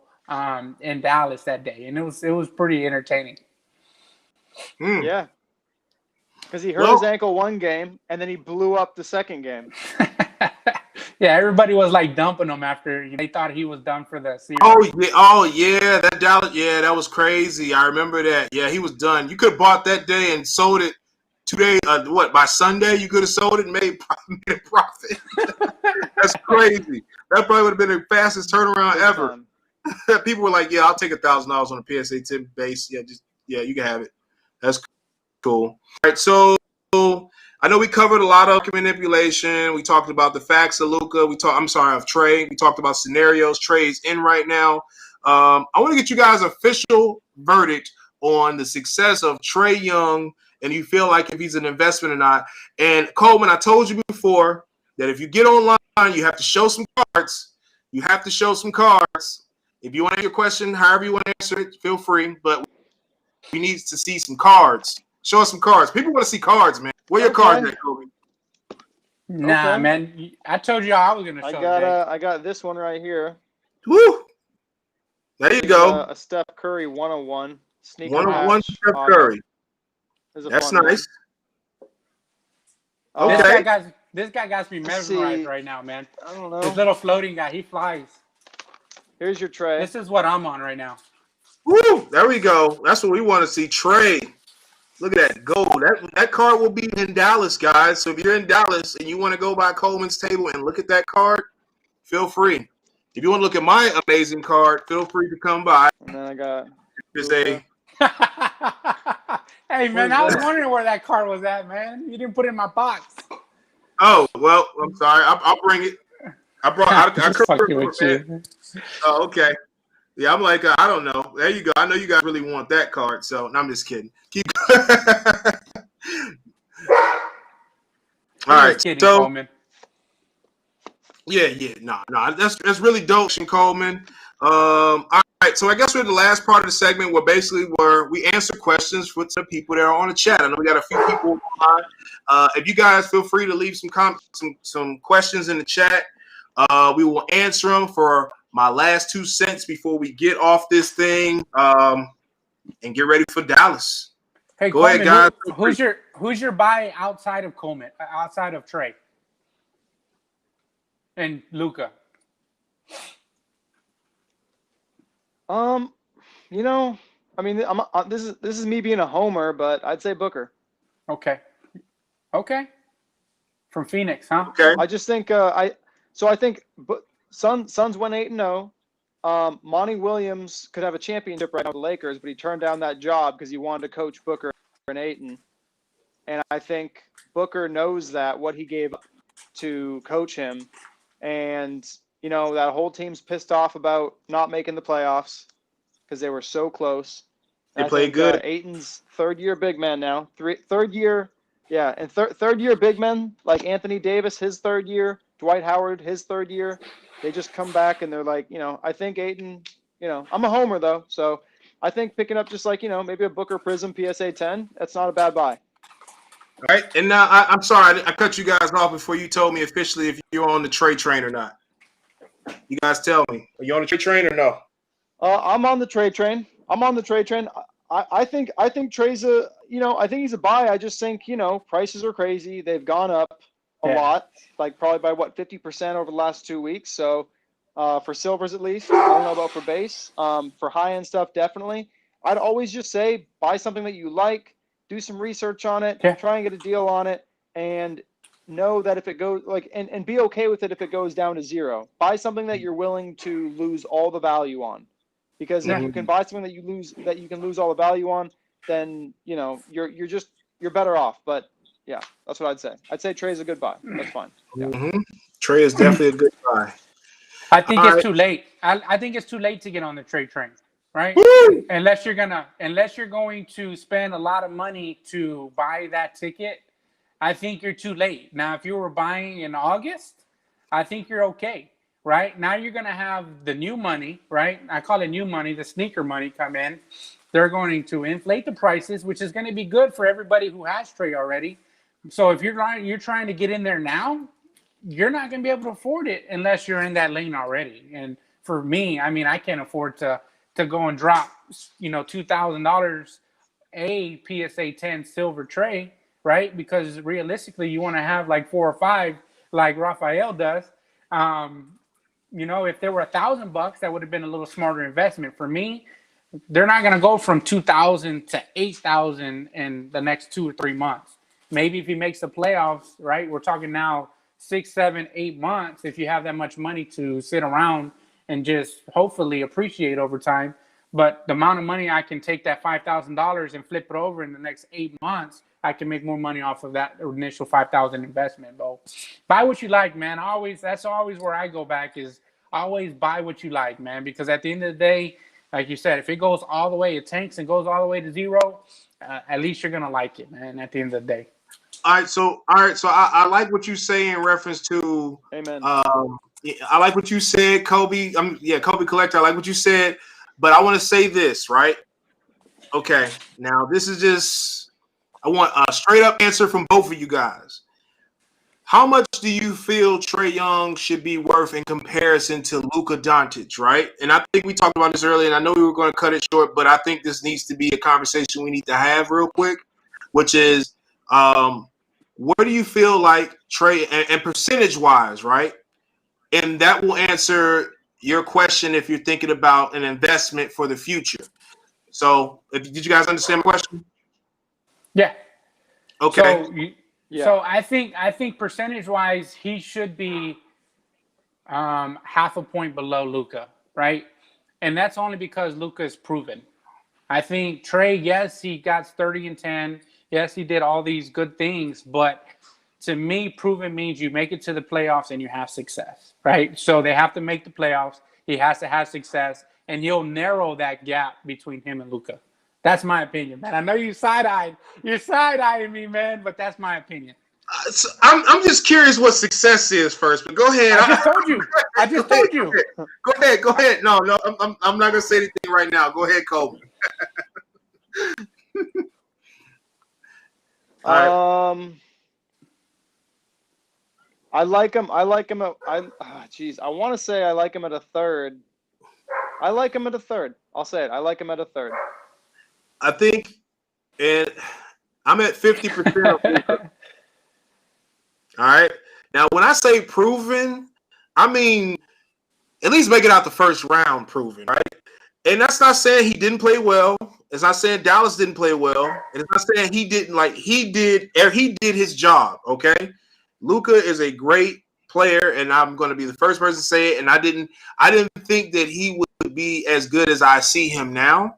in Dallas that day. And it was pretty entertaining. Yeah. Because he hurt his ankle one game, and then he blew up the second game. Yeah, everybody was like dumping him after they thought he was done for the series. Oh yeah, that Dallas, that was crazy. I remember that. Yeah, he was done. You could have bought that day and sold it 2 days. By Sunday you could have sold it and made a profit. That's crazy. That probably would have been the fastest turnaround ever. People were like, "Yeah, I'll take $1,000 on a PSA 10 base. You can have it." That's cool. All right, so I know we covered a lot of manipulation. We talked about the facts of Luka. Of Trae. We talked about scenarios. Trae's in right now. I want to get you guys' official verdict on the success of Trae Young, and you feel like if he's an investment or not. And Coleman, I told you before that if you get online, you have to show some cards. You have to show some cards. If you want to answer your question, however you want to answer it, feel free. But we need to see some cards. Show us some cards. People want to see cards, man. Where your cards at, Kobe? Nah, man. I told you I was gonna show. I got this one right here. Woo! There you go. A Steph Curry 101 sneaker. 101 Steph Curry. That's nice. Okay. This guy got me mesmerized right now, man. I don't know. This little floating guy, he flies. Here's your Trae. This is what I'm on right now. Woo! There we go. That's what we want to see. Trae. Look at that gold. That card will be in Dallas, guys. So if you're in Dallas and you want to go by Coleman's table and look at that card, feel free. If you want to look at my amazing card, feel free to come by. And then I got Hey man, I was wondering where that card was at, man. You didn't put it in my box. Oh well, I'm sorry. I'll bring it. I just fucking with you. Oh, okay. Yeah, I'm like, I don't know. There you go. I know you guys really want that card, so no, I'm just kidding. Keep. All right, kidding, so Coleman. No, that's really dope, Coleman. All right, so I guess we're at the last part of the segment where we answer questions for the people that are on the chat. I know we got a few people online. If you guys feel free to leave some questions in the chat, we will answer them for my last 2 cents before we get off this thing and get ready for Dallas. Hey, go Coleman, ahead, guys. Who's your buy outside of Coleman, outside of Trae and Luka? You know, I mean, this is me being a homer, but I'd say Booker. Okay. From Phoenix, huh? Okay. I just think I think Suns went 8-0. Monty Williams could have a championship right now with the Lakers, but he turned down that job because he wanted to coach Booker and Ayton. And I think Booker knows that what he gave up to coach him, and that whole team's pissed off about not making the playoffs because they were so close. They And I played think good. Ayton's third-year big man now, third year. Yeah, and third-year big men like Anthony Davis, his third year, Dwight Howard, his third year, they just come back and they're like, I think Ayton, I'm a homer though, so I think picking up just like, maybe a Booker Prism PSA 10, that's not a bad buy. All right, and now I'm sorry I cut you guys off before you told me officially if you're on the Trae train or not. You guys tell me, are you on the Trae train or no? I'm on the Trae train. I think Trae's I think he's a buy. I just think, prices are crazy. They've gone up a lot, like probably by 50% over the last 2 weeks. So for silvers, at least, I don't know about for base. For high end stuff, definitely. I'd always just say buy something that you like, do some research on it, try and get a deal on it, and know that if it goes and be okay with it if it goes down to zero. Buy something that you're willing to lose all the value on. Because if you can buy something that you can lose all the value on, then you're better off. But yeah, that's what I'd say. I'd say Trae's a good buy. That's fine. Yeah. Trae is definitely a good buy. I think it's too late. I think it's too late to get on the Trae train, right? Unless you're going to spend a lot of money to buy that ticket, I think you're too late. Now, if you were buying in August, I think you're okay. Right now, you're going to have the new money, right? I call it new money, the sneaker money come in. They're going to inflate the prices, which is going to be good for everybody who has Trae already. So if you're trying to get in there now, you're not going to be able to afford it unless you're in that lane already. And for me, I mean, I can't afford to go and drop, $2,000 a PSA 10 silver Trae, right? Because realistically, you want to have like 4 or 5, like Raphael does. If there were $1,000, that would have been a little smarter investment. For me, they're not going to go from 2,000 to 8,000 in the next 2 or 3 months. Maybe if he makes the playoffs, right? We're talking now 6, 7, 8 months. If you have that much money to sit around and just hopefully appreciate over time. But the amount of money I can take that $5,000 and flip it over in the next 8 months, I can make more money off of that initial $5,000 investment, bro. Buy what you like, man. That's always where I go back is always buy what you like, man. Because at the end of the day, like you said, if it goes all the way, it tanks and goes all the way to zero, at least you're gonna like it, man. At the end of the day. All right, so I like what you say in reference to. Amen. I like what you said, Kobe. Kobe Collector. I like what you said, but I want to say this, right? Okay, now this is just. I want a straight up answer from both of you guys. How much do you feel Trae Young should be worth in comparison to Luka Doncic, right? And I think we talked about this earlier, and I know we were going to cut it short, but I think this needs to be a conversation we need to have real quick, which is where do you feel like Trae, and percentage-wise, right? And that will answer your question if you're thinking about an investment for the future. So did you guys understand my question? Yeah. Okay. So I think percentage-wise, he should be half a point below Luka, right? And that's only because Luka is proven. I think Trae, yes, he got 30 and 10. Yes, he did all these good things, but to me, proven means you make it to the playoffs and you have success, right? So they have to make the playoffs. He has to have success, and you'll narrow that gap between him and Luka. That's my opinion, man. I know you're side-eyeing me, man, but that's my opinion. So I'm just curious what success is first, but go ahead. I just told you. Go ahead. No, I'm not gonna say anything right now. Go ahead, Cole. I like him. I want to say I like him at a third. I'll say it. I like him at a third. I think, and I'm at 50%. All right. Now, when I say proven, I mean at least make it out the first round proven, right? And that's not saying he didn't play well. It's not saying Dallas didn't play well. And it's not saying he didn't he did his job. Okay. Luka is a great player, and I'm going to be the first person to say it. And I didn't think that he would be as good as I see him now.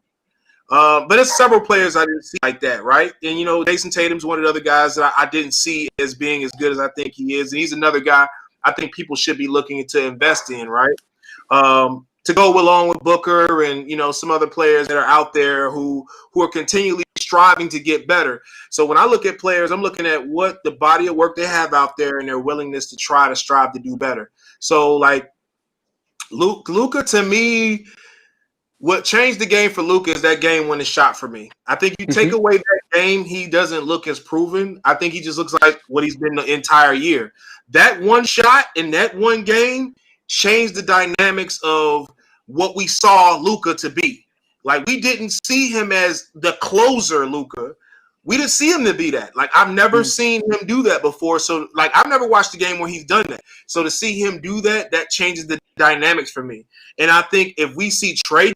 But there's several players I didn't see like that, right? And Jason Tatum's one of the other guys that I didn't see as being as good as I think he is, and he's another guy I think people should be looking to invest in, right? To go along with Booker and some other players that are out there who are continually striving to get better. So when I look at players, I'm looking at what the body of work they have out there and their willingness to strive to do better. So like Luka, to me, what changed the game for Luka is that game winning shot for me. I think you take away that game, he doesn't look as proven. I think he just looks like what he's been the entire year. That one shot in that one game changed the dynamics of what we saw Luka to be. Like, we didn't see him as the closer Luka. We didn't see him to be that. Like, I've never seen him do that before. So, like, I've never watched a game where he's done that. So to see him do that, that changes the dynamics for me. And I think if we see Trae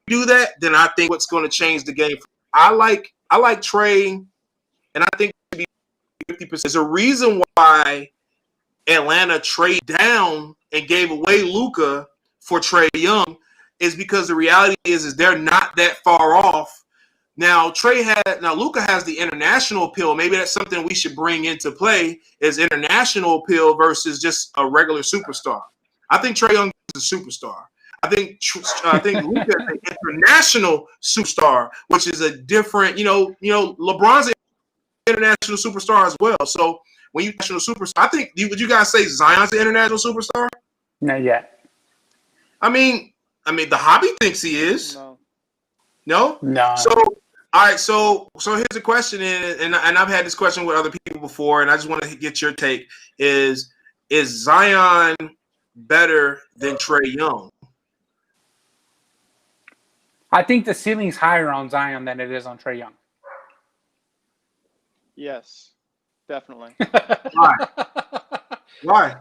do that, then I think what's going to change the game. I like Trae, and I think it should be 50%. There's a reason why Atlanta traded down and gave away Luka for Trae Young, is because the reality is they're not that far off. Now Luka has the international appeal. Maybe that's something we should bring into play, is international appeal versus just a regular superstar. I think Trae Young is a superstar. I think Luka is an international superstar, which is a different, LeBron's an international superstar as well. So when you international superstar, I think, would you guys say Zion's an international superstar? Not yet. I mean, the hobby thinks he is. No. So, all right. So here's the question, and I've had this question with other people before, and I just want to get your take: Is Zion better than Trae Young? I think the ceiling's higher on Zion than it is on Trae Young. Yes, definitely. Why?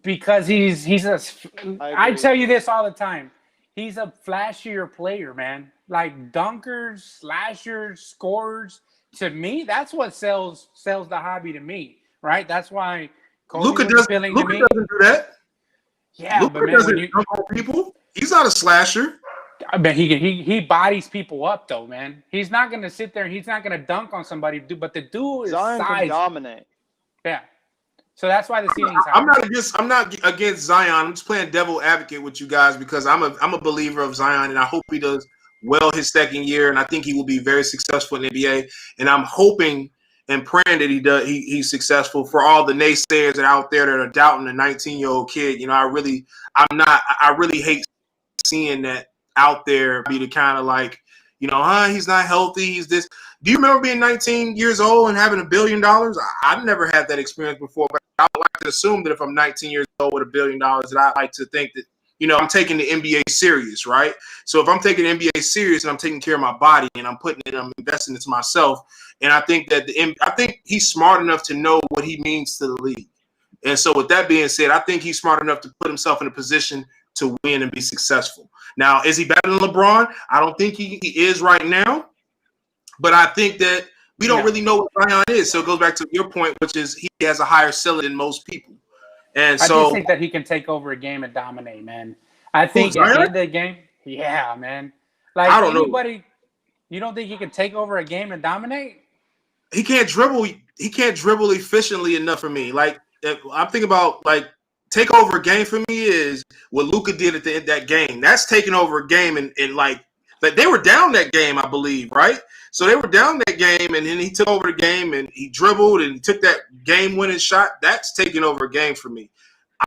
Because I tell you this all the time. He's a flashier player, man. Like dunkers, slashers, scorers. To me, that's what sells the hobby to me, right? That's why Luka doesn't do that. Yeah, Luka but man, doesn't dunk on people. He's not a slasher. I mean, he bodies people up though, man. He's not gonna sit there. He's not gonna dunk on somebody. But the dude is Zion size. can dominate. Yeah. So that's why the ceiling's high. I'm not against Zion. I'm just playing devil advocate with you guys because I'm a believer of Zion, and I hope he does well his second year, and I think he will be very successful in the NBA. And I'm hoping and praying that he's successful. For all the naysayers that are out there that are doubting the 19-year-old kid, I really hate seeing that out there, be the kind of like, he's not healthy, he's this. Do you remember being 19 years old and having $1 billion? I've never had that experience before, but I would like to assume that if I'm 19 years old with $1 billion, that I like to think that, I'm taking the NBA serious, right? So if I'm taking the NBA serious and I'm taking care of my body and I'm investing into myself, and I think that I think he's smart enough to know what he means to the league. And so with that being said, I think he's smart enough to put himself in a position to win and be successful. Now, is he better than LeBron? I don't think he is right now, but I think that we don't really know what Zion is. So it goes back to your point, which is he has a higher ceiling than most people. And I so just think that he can take over a game and dominate, man. I think at the end of the game, yeah, man. Like I don't anybody, know. You don't think he can take over a game and dominate? He can't dribble. He can't dribble efficiently enough for me. Like I'm thinking about like take over a game for me is what Luka did at the end of that game. That's taking over a game and like they were down that game, I believe, right? So they were down that game, and then he took over the game, and he dribbled and took that game-winning shot. That's taking over a game for me.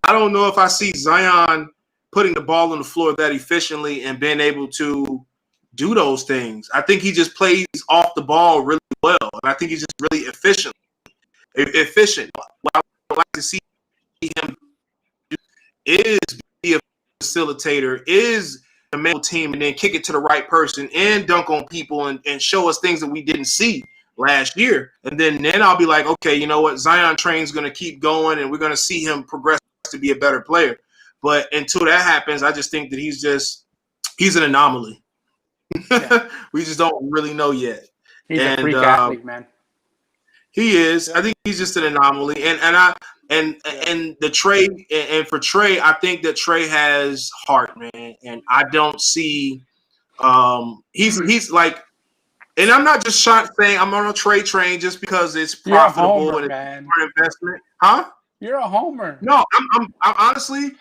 I don't know if I see Zion putting the ball on the floor that efficiently and being able to do those things. I think he just plays off the ball really well, and I think he's just really efficient. What I would like to see him do is be a facilitator, is the mental team, and then kick it to the right person and dunk on people and show us things that we didn't see last year. And then I'll be like, okay, you know what? Zion Train's going to keep going, and we're going to see him progress to be a better player. But until that happens, I just think that he's just He's an anomaly. Yeah. We just don't really know yet. He's a freak athlete, man. He is. I think he's just an anomaly. And the Trae and for Trae, I think that Trae has heart, man. And I don't see he's like, and I'm not just saying I'm on a Trae train just because it's profitable You're a homer, and it's man. an investment. Huh? You're a homer. No, I'm honestly,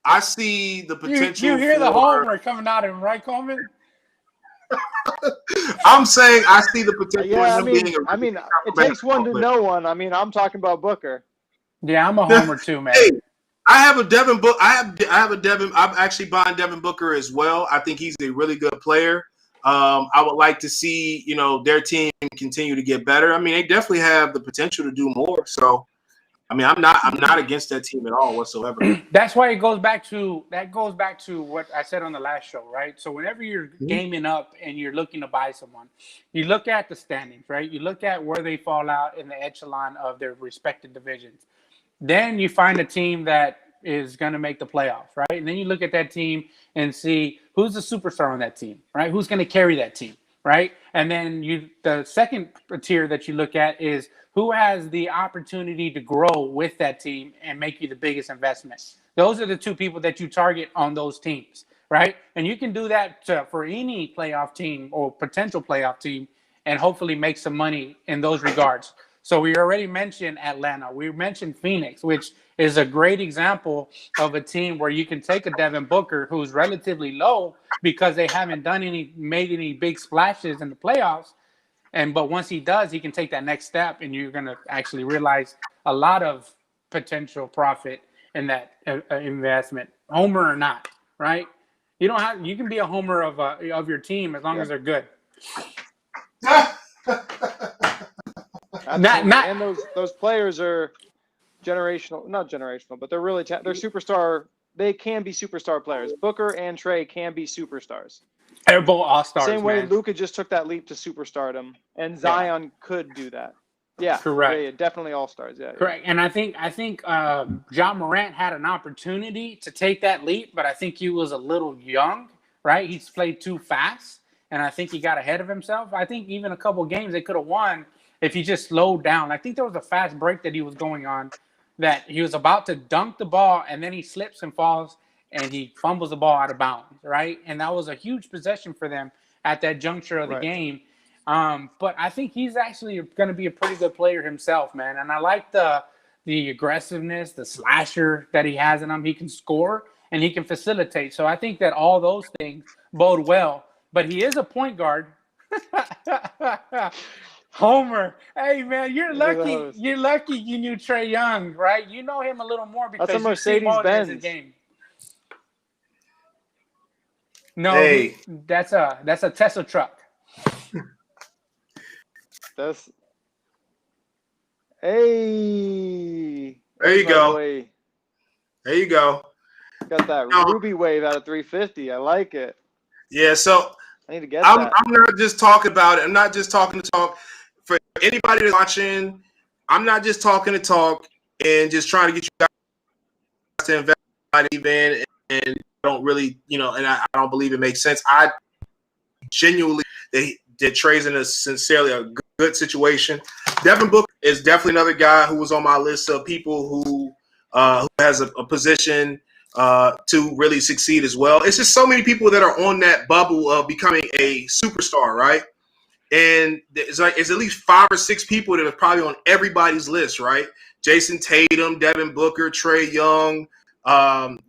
I see the potential. You hear the homer coming out of him, right, Coleman? I'm saying I see the potential. Yeah, I mean, it takes one to know one. I mean, I'm talking about Booker. Yeah, I'm a homer too, man. Hey, I have a Devin Book. I have a Devin. I'm actually buying Devin Booker as well. I think he's a really good player. I would like to see their team continue to get better. I mean, they definitely have the potential to do more. So, I mean, I'm not against that team at all whatsoever. That's why it goes back to what I said on the last show, right? So whenever you're gaming up and you're looking to buy someone, you look at the standings, right? You look at where they fall out in the echelon of their respective divisions. Then you find a team that is going to make the playoffs, right? And then you look at that team and see who's the superstar on that team, right? Who's going to carry that team, right? And then the second tier that you look at is who has the opportunity to grow with that team and make you the biggest investment. Those are the two people that you target on those teams, right? And you can do that for any playoff team or potential playoff team and hopefully make some money in those regards. So we already mentioned Atlanta. We mentioned Phoenix, which is a great example of a team where you can take a Devin Booker who's relatively low because they haven't made any big splashes in the playoffs. But once he does, he can take that next step, and you're going to actually realize a lot of potential profit in that investment, homer or not, right? You can be a homer of your team as long as they're good. And those players are not generational, but they're really they're superstar. They can be superstar players. Booker and Trae can be superstars. They're both all-stars. Same way man. Luka just took that leap to superstardom, and Zion could do that. Yeah, correct. Yeah, definitely all-stars. Yeah, correct. And I think John Morant had an opportunity to take that leap, but I think he was a little young, right? He's played too fast, and I think he got ahead of himself. I think even a couple games they could have won if he just slowed down. I think there was a fast break that he was going on that he was about to dunk the ball, and then he slips and falls, and he fumbles the ball out of bounds, right? And that was a huge possession for them at that juncture of the game. But I think he's actually going to be a pretty good player himself, man. And I like the aggressiveness, the slasher that he has in him. He can score and he can facilitate. So I think that all those things bode well. But he is a point guard. Homer, hey man, you're lucky. You're lucky you knew Trae Young, right? You know him a little more because that's a Mercedes-Benz game. No, hey. That's a Tesla truck. Hey. There you go. Way. There you go. Got that Ruby wave out of 350. I like it. Yeah, so I need to get that. I'm not just talking about it. I'm not just talking to talk. For anybody that's watching, I'm not just talking to talk and just trying to get you guys to invest in and don't really, and I don't believe it makes sense. I genuinely that Trae's in sincerely a good situation. Devin Booker is definitely another guy who was on my list of people who has a position to really succeed as well. It's just so many people that are on that bubble of becoming a superstar, right? And it's at least 5 or 6 people that are probably on everybody's list, right? Jason Tatum, Devin Booker, Trae Young,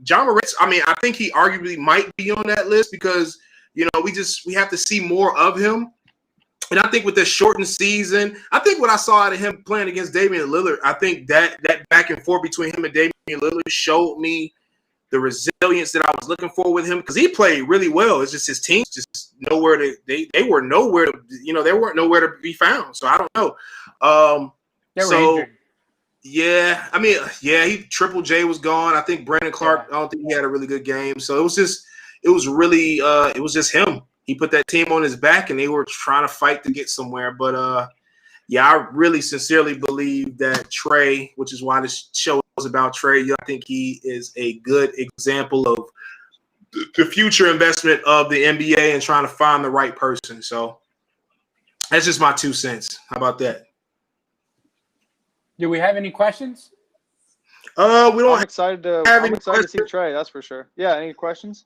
John Morant. I mean, I think he arguably might be on that list because we have to see more of him. And I think with this shortened season, I think what I saw out of him playing against Damian Lillard, I think that back and forth between him and Damian Lillard showed me the resilience that I was looking for with him because he played really well. It's just his team just nowhere to they were nowhere to they weren't nowhere to be found. So I don't know. They were injured. Yeah, I mean, he Triple J was gone. I think Brandon Clark. I don't think he had a really good game. So it was just him. He put that team on his back, and they were trying to fight to get somewhere. But I really sincerely believe that Trae, which is why this show is about Trae, I think he is a good example of the future investment of the NBA and trying to find the right person. So that's just my 2 cents. How about that? Do we have any questions? We don't I'm excited to see Trae. That's for sure. Yeah. Any questions?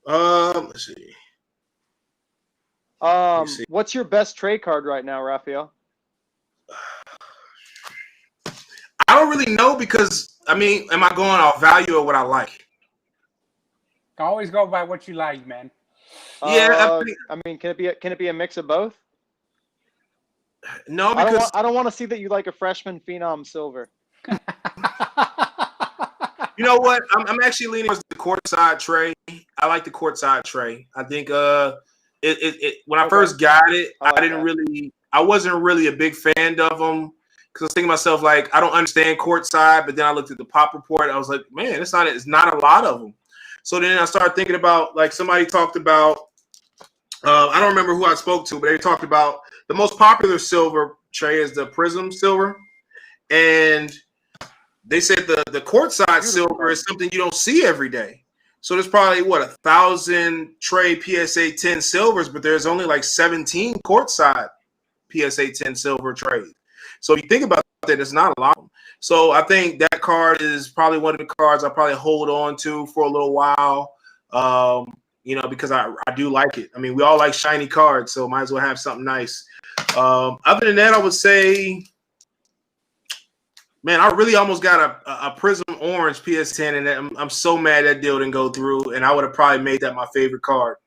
Let's see. What's your best Trae card right now, Raphael? I don't really know because am I going off value or what I like? Always go by what you like, man. Yeah, can it be a mix of both? No, because I don't want to see that you like a freshman phenom silver. You know what? I'm actually leaning towards the courtside Trae. I like the courtside Trae. I think when I first got it, I wasn't really a big fan of them because I was thinking to myself like I don't understand courtside, but then I looked at the pop report. I was like, man, it's not a lot of them. So then I started thinking about like somebody talked about. I don't remember who I spoke to, but they talked about the most popular silver Trae is the Prism silver, and they said the courtside silver is something you don't see every day. So there's probably 1,000 Trae PSA 10 silvers, but there's only like 17 courtside PSA 10 silver Trae. So if you think about that, it's not a lot. So I think that card is probably one of the cards I'll probably hold on to for a little while. Because I do like it. I mean, we all like shiny cards, so might as well have something nice. Other than that, I would say, man, I really almost got a Prism Orange PS10, and I'm so mad that deal didn't go through, and I would have probably made that my favorite card.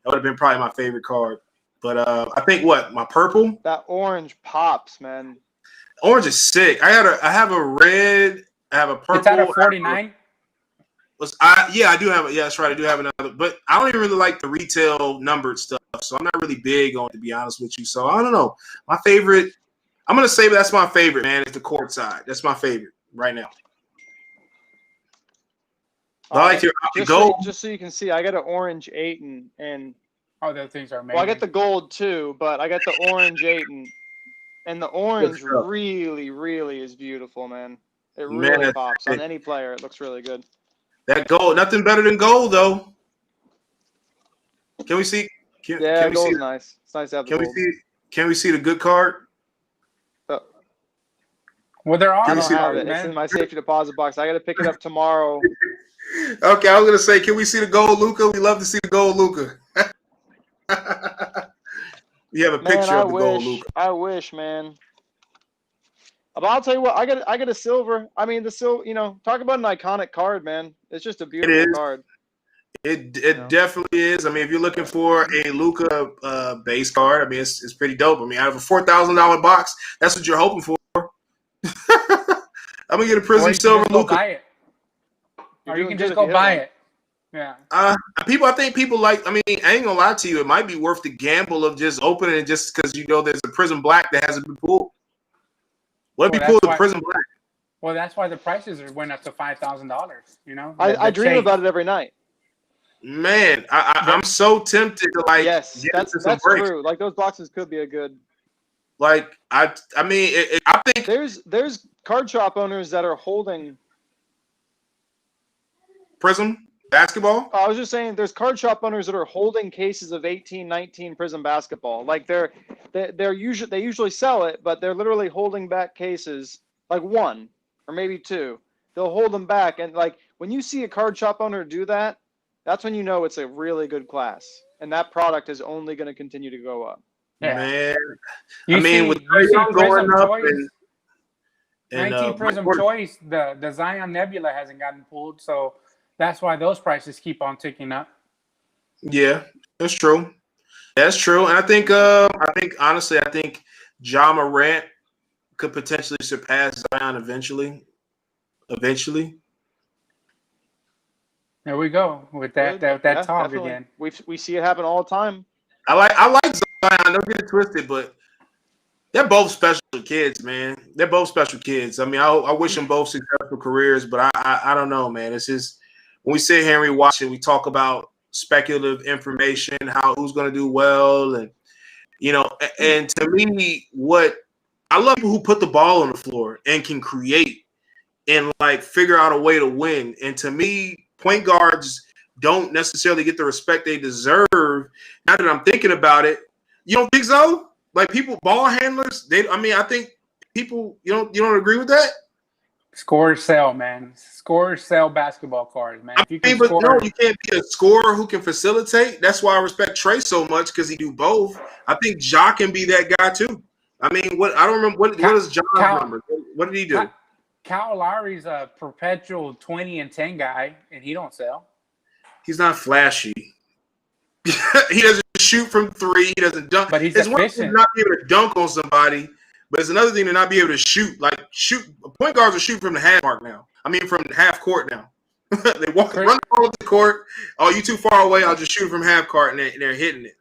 That would have been probably my favorite card. But I think my purple? That orange pops, man. Orange is sick. I have a red, I have a purple. It's out of 49? I do have it. Yeah, that's right. I do have another, but I don't even really like the retail numbered stuff, so I'm not really big on it, to be honest with you. So I don't know. My favorite, I'm gonna say that's my favorite, man. Is the court side. That's my favorite right now. I like your gold. Just so you can see, I got an orange 8 and oh, those things are amazing. Well, I got the gold too, but I got the orange 8 and the orange really, really is beautiful, man. It really pops on any player. It looks really good. That gold, nothing better than gold, though. Can we see? Gold's nice. It's nice to have the gold. Can we see the good card? Well, there are. I don't have it. It's in my safety deposit box. I got to pick it up tomorrow. Okay, I was gonna say, can we see the gold Luka? We love to see the gold Luka. We have a picture of the gold Luka. I wish, man. But I'll tell you what, I got a silver. I mean, the silver. Talk about an iconic card, man. It's just a beautiful card. It definitely is. I mean, if you're looking for a Luka base card, I mean, it's pretty dope. I mean, out of a $4,000 box, that's what you're hoping for. I'm gonna get a Prism silver Luka. Buy it. Or you can just go buy it. Yeah. I think people like. I mean, I ain't gonna lie to you. It might be worth the gamble of just opening it just because there's a Prism Black that hasn't been pulled. What if you pull the Prism Black? Well, that's why the prices went up to $5,000. I dream about it every night. Man, I'm so tempted to like. Yes, that's true. Like those boxes could be a good. Like I think there's card shop owners that are holding Prism basketball. I was just saying, there's card shop owners that are holding cases of 18, 19 Prism basketball. Like they usually sell it, but they're literally holding back cases, like one or maybe two. They'll hold them back, and like when you see a card shop owner do that, that's when you know it's a really good class, and that product is only going to continue to go up. Yeah. Man, with Trae Young going up and 19 Prism Choice, the Zion Nebula hasn't gotten pulled, so that's why those prices keep on ticking up. Yeah, that's true. That's true, and I think honestly, Ja Morant could potentially surpass Zion eventually. There we go with that talk definitely. again. We see it happen all the time. I like Zion. Don't get it twisted, but they're both special kids, man. They're both special kids. I mean, I wish them both successful careers, but I don't know, man. It's just when we sit here and we watch it, we talk about speculative information, who's going to do well, and and to me, what I love people who put the ball on the floor and can create and like figure out a way to win. And to me, point guards don't necessarily get the respect they deserve. Now that I'm thinking about it, you don't think so? Like people, ball handlers, I think people, you don't agree with that? Scores sell, man. Scores sell basketball cards, man. If you can But no, score, you can't be a scorer who can facilitate. That's why I respect Trae so much because he do both. I think Ja can be that guy too. I mean, I don't remember what is Ja's number? What did he do? Kyle Lowry's a perpetual 20 and 10 guy, and he don't sell. He's not flashy. He doesn't shoot from three. He doesn't dunk. But he's it's one thing efficient. to not be able to dunk on somebody, but it's another thing to not be able to shoot. Like point guards are shooting from the half mark now. I mean, from half court now. They run the ball up the court. Oh, you too far away. I'll just shoot from half court, and they're hitting it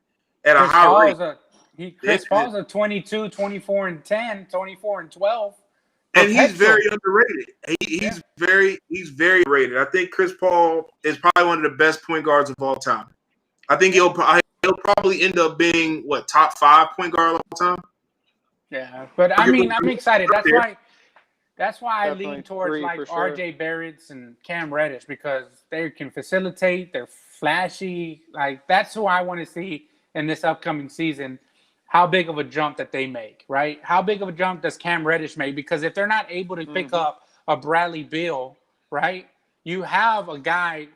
at a high rate. Chris Paul's a 22, 24 and 10, 24 and 12. And he's very underrated. He's very rated. I think Chris Paul is probably one of the best point guards of all time. I think he'll probably end up being top 5 point guard of all time. Yeah, but I mean, I'm excited. That's why I lean towards like RJ Barrett's and Cam Reddish because they can facilitate. They're flashy. Like that's who I want to see in this upcoming season. How big of a jump that they make, right? How big of a jump does Cam Reddish make? Because if they're not able to pick up a Bradley Beal, right, you have a guy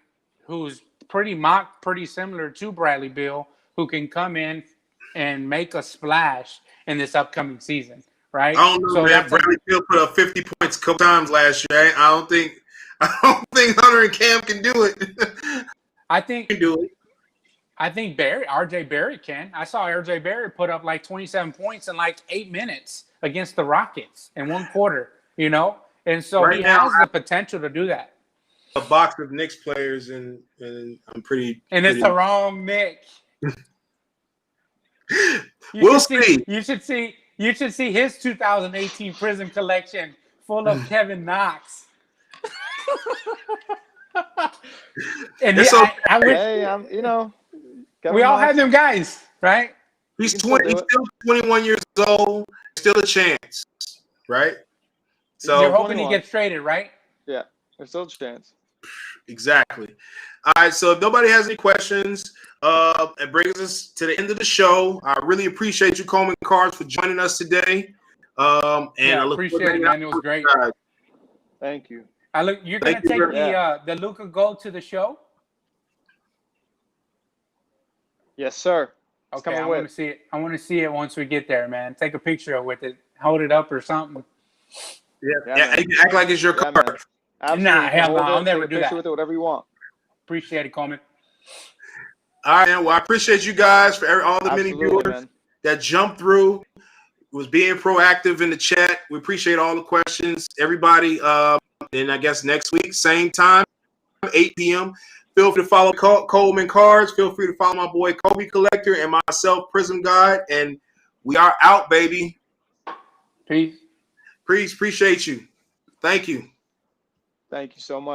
who's pretty similar to Bradley Beal who can come in and make a splash in this upcoming season, right? I don't know, man. Bradley Beal put up 50 points a couple times last year. I don't think Hunter and Cam can do it. I think can do it. I think RJ Barrett can. I saw RJ Barrett put up like 27 points in like 8 minutes against the Rockets in one quarter, And so he has the potential to do that. A box of Knicks players, and I'm pretty. And it's the wrong Nick. We'll see. You should see his 2018 Prism collection full of Kevin Knox. And we all have them guys, right? He's still 21 years old. Still a chance, right? So you're hoping he gets traded, right? Yeah, there's still a chance. Exactly. All right. So if nobody has any questions, it brings us to the end of the show. I really appreciate you, ColemanCards, for joining us today. I appreciate it, man. It was great. Thank you. You're gonna take the Luka Gold to the show. Yes, sir. Okay, I want to see it. I want to see it once we get there, man. Take a picture with it, hold it up or something. Yeah, act like it's your card. Nah, hell no, I'll never do that. With it, whatever you want. Appreciate it, Coleman. All right, man. Well, I appreciate you guys for all the many viewers that jumped through, was being proactive in the chat. We appreciate all the questions, everybody. And I guess next week, same time, 8 p.m. Feel free to follow ColemanCards. Feel free to follow my boy Kobe Collector and myself, Prism Guide. And we are out, baby. Peace. Appreciate you. Thank you. Thank you so much.